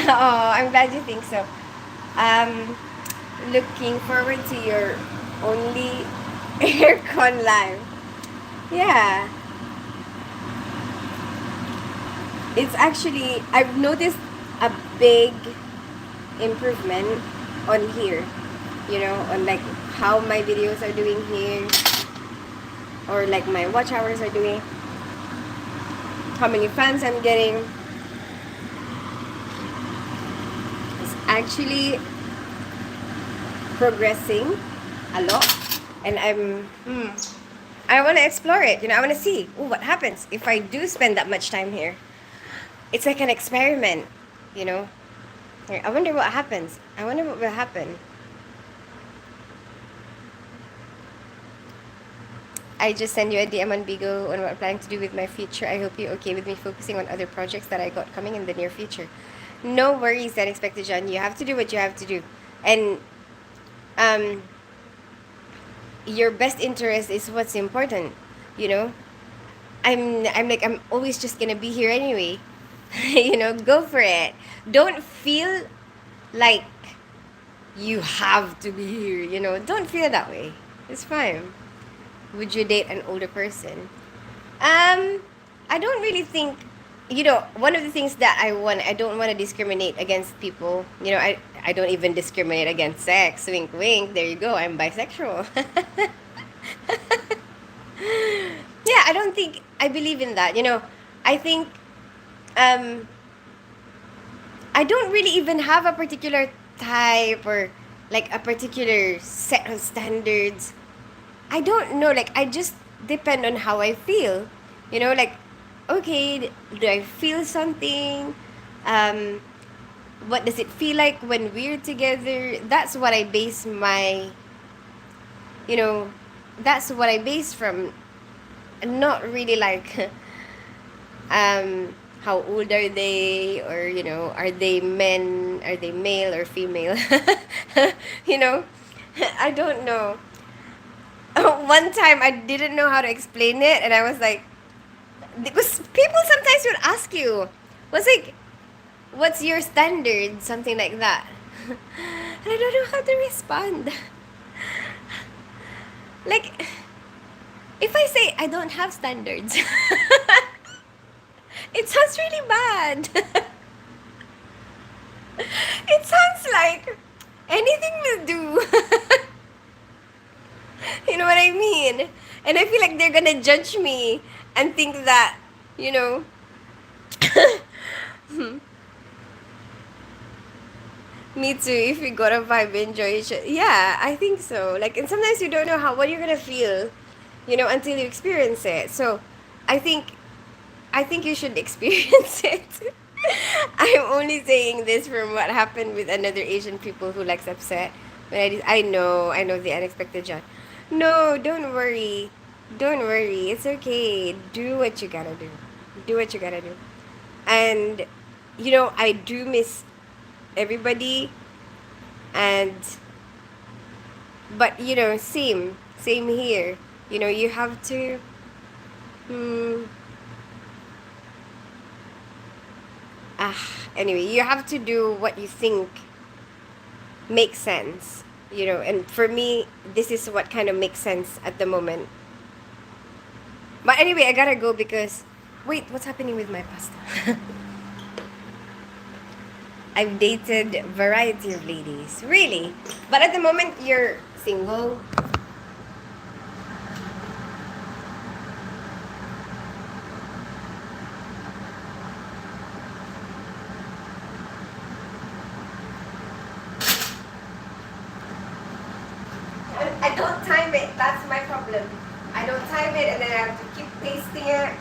Oh, I'm glad you think so. Um, Looking forward to your only aircon live. Yeah, it's actually, I've noticed a big improvement on here, on like how my videos are doing here, or like my watch hours are doing, how many fans I'm getting. It's actually progressing a lot, and I want to explore it. I want to see, what happens if I do spend that much time here. It's like an experiment, you know. I wonder what happens. I wonder what will happen. I just send you a DM on Bigo on what I'm planning to do with my future. I hope you're okay with me focusing on other projects that I got coming in the near future. No worries, Unexpected John. You have to do what you have to do. And um, your best interest is what's important, you know? I'm always just gonna be here anyway. Go for it. Don't feel like you have to be here, Don't feel that way. It's fine. Would you date an older person? Um, I don't really think, one of the things that I don't want to discriminate against people. I don't even discriminate against sex. Wink, wink. There you go. I'm bisexual. Yeah, I don't think I believe in that. I think um, I don't really even have a particular type or like a particular set of standards. I don't know, like I just depend on how I feel. Like, okay, do I feel something? Um, what does it feel like when we're together? You know, that's what I base from. Not really like how old are they, or are they men, are they male or female? you know I don't know. One time I didn't know how to explain it, and I was like, because people sometimes would ask you, what's like, what's your standard, something like that. And I don't know how to respond. Like, if I say I don't have standards, it sounds really bad. It sounds like anything will do. You know what I mean? And I feel like they're gonna judge me and think that, you know, me too, if we got a vibe, enjoy each other. Yeah, I think so. Like, and sometimes you don't know what you're gonna feel, until you experience it. So, I think, you should experience it. I'm only saying this from what happened with another Asian people who likes upset. When I know the unexpected John. No, don't worry. Don't worry. It's okay. Do what you gotta do. Do what you gotta do. And, I do miss everybody. And, but, same here. You have to, hmm, anyway, you have to do what you think makes sense, and for me, this is what kind of makes sense at the moment. But anyway, I gotta go because wait, what's happening with my pasta? I've dated variety of ladies, really. But at the moment, you're single. I don't time it. That's my problem. I don't time it, and then I have to keep pasting it.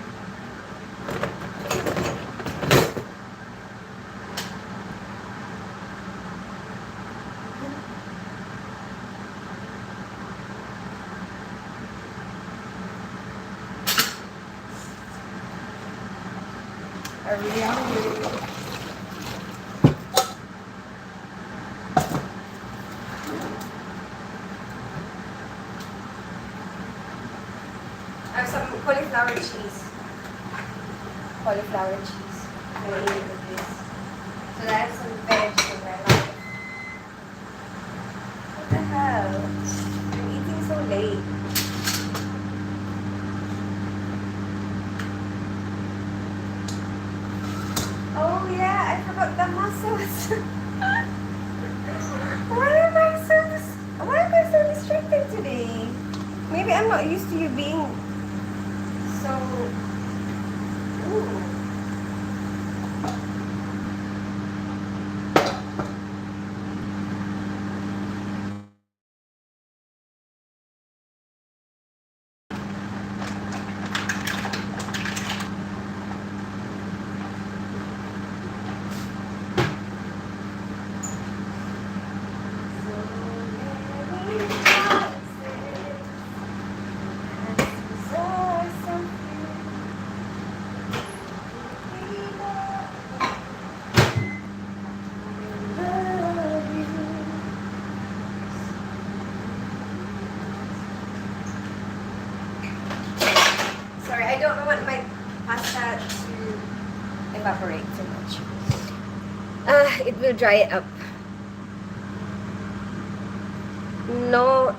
I really am. I have some cauliflower cheese. Cauliflower cheese. I'm gonna eat it with this. So that I have some veg in my life. What the hell? I'm eating so late. Oh yeah, I forgot the muscles. Why am I so distracted today? Maybe I'm not used to you being so. Ooh. Sorry, I don't want my pasta to evaporate too much. It will dry it up. No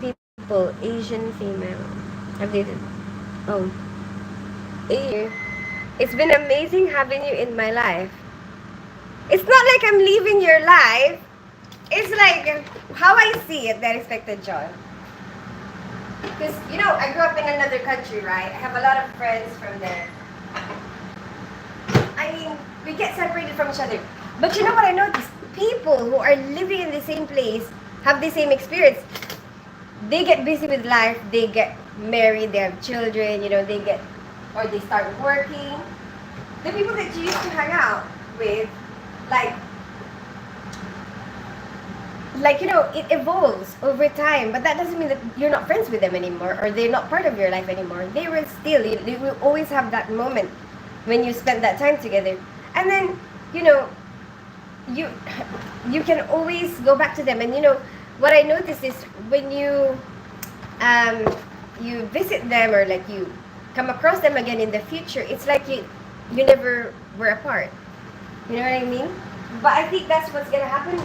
people, Asian female. I've dated. Oh, it's been amazing having you in my life. It's not like I'm leaving your life. It's like how I see it, that expected joy. Because, I grew up in another country, right? I have a lot of friends from there. I mean, we get separated from each other. But you know what I noticed? People who are living in the same place have the same experience. They get busy with life, they get married, they have children, they start working. The people that you used to hang out with, like it evolves over time, but that doesn't mean that you're not friends with them anymore or they're not part of your life anymore. They will still, you will always have that moment when you spend that time together. And then, you you can always go back to them. And what I noticed is when you visit them or like you come across them again in the future, it's like you never were apart. You know what I mean? But I think that's what's gonna happen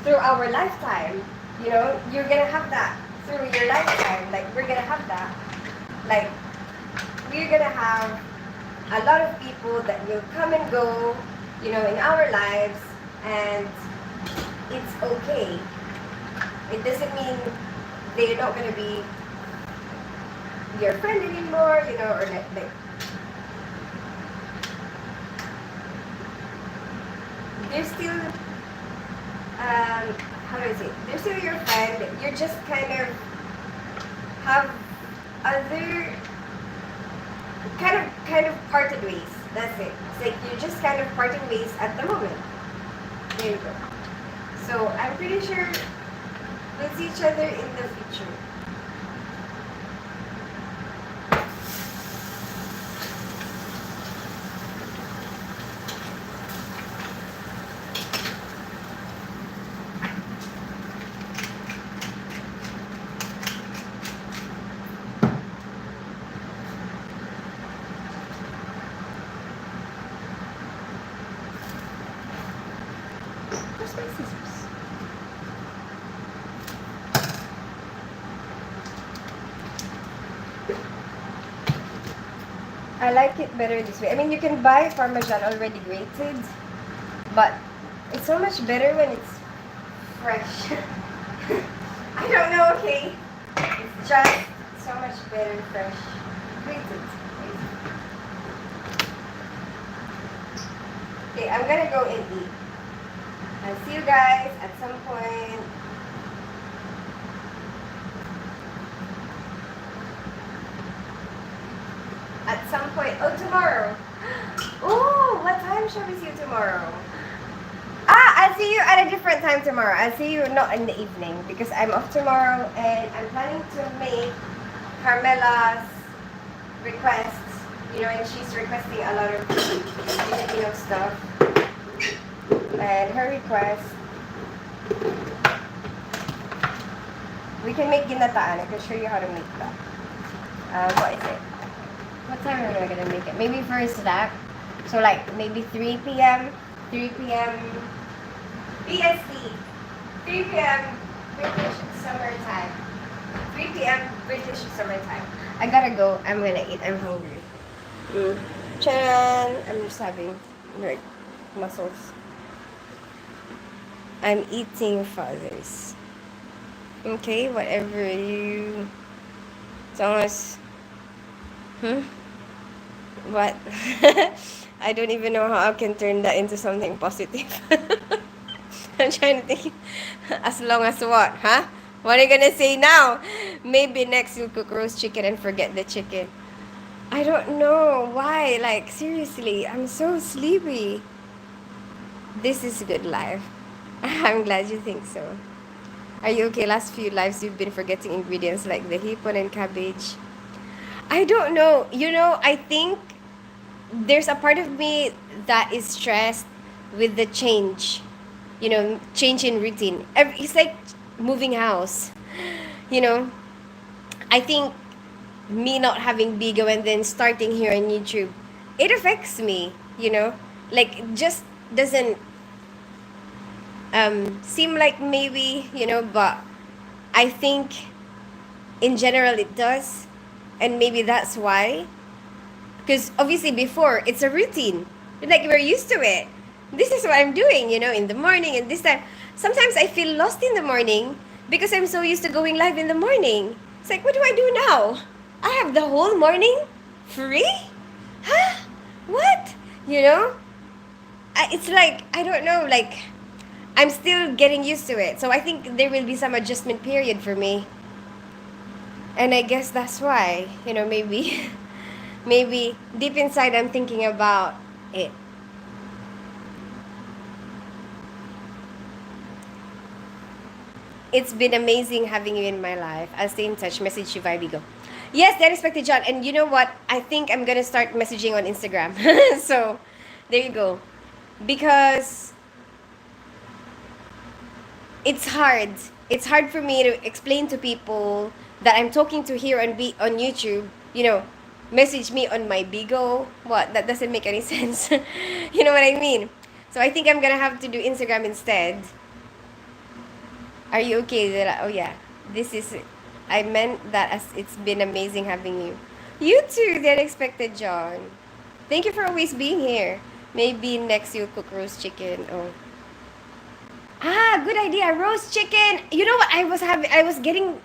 through our lifetime. You're gonna have that through your lifetime. Like we're gonna have that. Like we're gonna have a lot of people that will come and go, in our lives, and it's okay. It doesn't mean they're not gonna be your friend anymore, or like they're still how do I say it? They're still your friend. You're just kind of have other kind of parted ways. That's it. It's like you're just kind of parting ways at the moment. There you go. So I'm pretty sure we'll see each other in the future. Where's my scissors? I like it better this way. I mean, you can buy Parmesan already grated, but it's so much better when it's fresh. I don't know, okay? It's just so much better fresh. Grated. Okay, I'm gonna go and eat. I'll see you guys at some point. At some point. Oh, tomorrow. Oh, what time shall we see you tomorrow? I'll see you at a different time tomorrow. I'll see you not in the evening because I'm off tomorrow and I'm planning to make Carmela's requests. You know, and she's requesting a lot of Filipino stuff. And her request, we can make ginataan. I can show you how to make that. What is it? What time are we gonna make it? Maybe for a snack. So like maybe 3 p.m. 3 p.m. BST. 3 p.m. British summertime. 3 p.m. British summertime. I gotta go. I'm gonna eat. I'm hungry. Chan! I'm just having like muscles. I'm eating fathers. Okay, whatever you. As long as. What? I don't even know how I can turn that into something positive. I'm trying to think. As long as what? Huh? What are you gonna say now? Maybe next you'll cook roast chicken and forget the chicken. I don't know. Why? Like, seriously, I'm so sleepy. This is good life. I'm glad you think so. Are you okay? Last few lives you've been forgetting ingredients like the hipon and cabbage. I don't know. You know, I think there's a part of me that is stressed with the change. You know, change in routine. It's like moving house. You know, I think me not having Bigo and then starting here on YouTube, it affects me, you know? Like, it just doesn't seem like maybe, you know, but I think in general it does. And maybe that's why. Because obviously before, it's a routine. Like, we're used to it. This is what I'm doing, you know, in the morning and this time. Sometimes I feel lost in the morning because I'm so used to going live in the morning. It's like, what do I do now? I have the whole morning free? Huh? What? You know? It's like, I don't know, like, I'm still getting used to it. So I think there will be some adjustment period for me. And I guess that's why, you know, maybe, maybe deep inside I'm thinking about it. It's been amazing having you in my life. I'll stay in touch. Message you via Bigo. Yes, the unexpected John. And you know what? I think I'm gonna start messaging on Instagram. So, there you go. Because it's hard. It's hard for me to explain to people that I'm talking to here on YouTube. You know, message me on my Bigo. What? That doesn't make any sense. You know what I mean? So I think I'm gonna have to do Instagram instead. Are you okay? Oh yeah, this is. I meant that as it's been amazing having you. You too, the unexpected John. Thank you for always being here. Maybe next you'll cook roast chicken. Oh. Good idea. Roast chicken. You know what? I was getting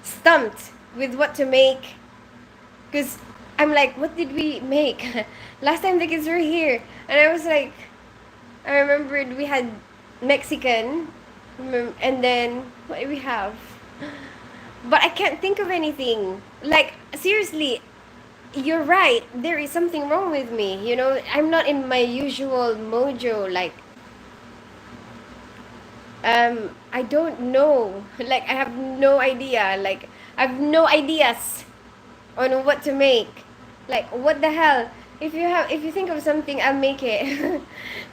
stumped with what to make. Because I'm like, what did we make? Last time the kids were here. And I was like, I remembered we had Mexican. And then, what do we have? But I can't think of anything. Like, seriously, you're right. There is something wrong with me. You know, I'm not in my usual mojo. Like, I don't know. Like, I have no idea. Like, I have no ideas on what to make. Like, what the hell? If you think of something, I'll make it.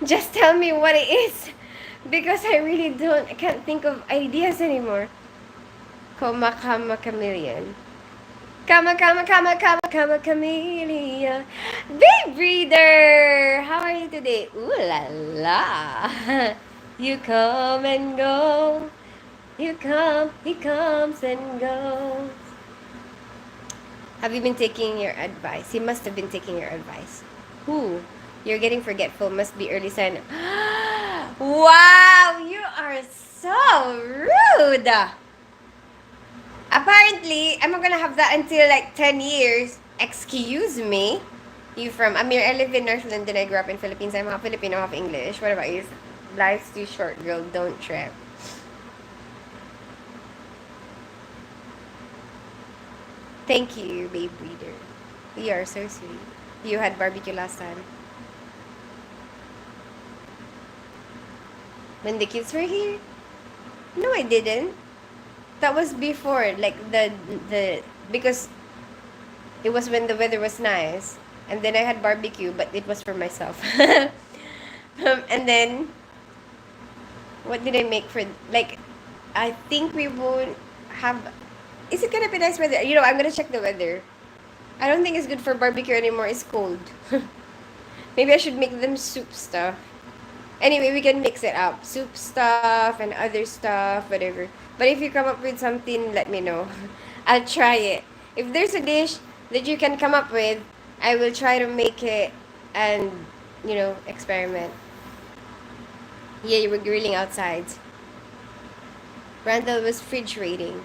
Just tell me what it is. Because I really I can't think of ideas anymore. Kama chameleon. Kama chameleon. Big breeder! How are you today? Ooh la la. You come and go. You come, he comes and goes. Have you been taking your advice? He must have been taking your advice. Who? You're getting forgetful. Must be early sign. Wow, you are so rude. Apparently, I'm not gonna have that until like 10 years. Excuse me? You from Amir? I live in North London. I grew up in Philippines. I'm half Filipino, half English. What about you? Life's too short, girl. Don't trip. Thank you, babe reader. You are so sweet. You had barbecue last time. When the kids were here? No, I didn't. That was before, like the because it was when the weather was nice, and then I had barbecue, but it was for myself. And then what did I make for like? I think we won't have. Is it gonna be nice weather? You know, I'm gonna check the weather. I don't think it's good for barbecue anymore. It's cold. Maybe I should make them soup stuff. Anyway, we can mix it up. Soup stuff and other stuff, whatever. But if you come up with something, let me know. I'll try it. If there's a dish that you can come up with, I will try to make it and, experiment. Yeah, you were grilling outside. Randall was fridge raiding.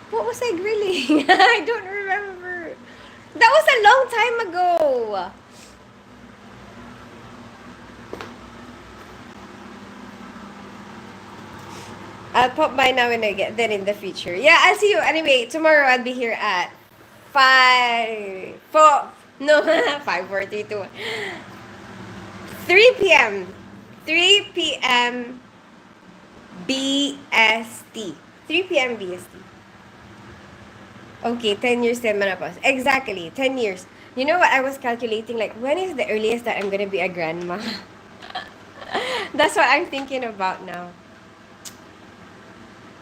What was I grilling? I don't remember. That was a long time ago. I'll pop by now when I get then in the future. Yeah, I'll see you. Anyway, tomorrow I'll be here at 5:42. 3 p.m. 3 p.m. BST. 3 p.m. BST. Okay, 10 years then menopause. Exactly, 10 years. You know what I was calculating? Like, when is the earliest that I'm gonna be a grandma? That's what I'm thinking about now.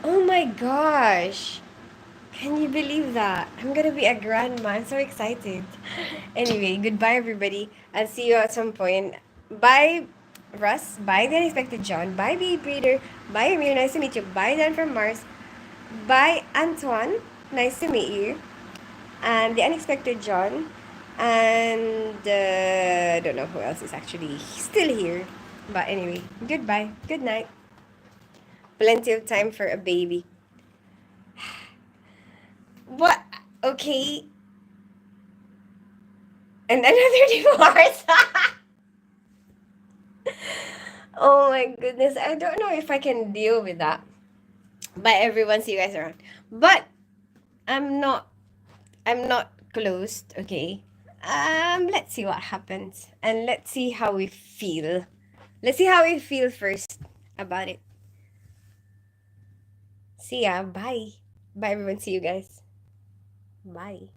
Oh my gosh. Can you believe that? I'm gonna be a grandma. I'm so excited. Anyway, goodbye, everybody. I'll see you at some point. Bye, Russ. Bye, the unexpected John. Bye, Babe Breeder. Bye, Amir. Nice to meet you. Bye, Dan from Mars. Bye, Antoine. Nice to meet you. And the unexpected John. And I don't know who else is actually still here. But anyway, goodbye. Good night. Plenty of time for a baby. What? Okay. And another divorce. Oh my goodness. I don't know if I can deal with that. But everyone, see you guys around. But I'm not I'm not closed, okay? Let's see what happens. And let's see how we feel. Let's see how we feel first about it. See ya. Bye. Bye everyone. See you guys. Bye.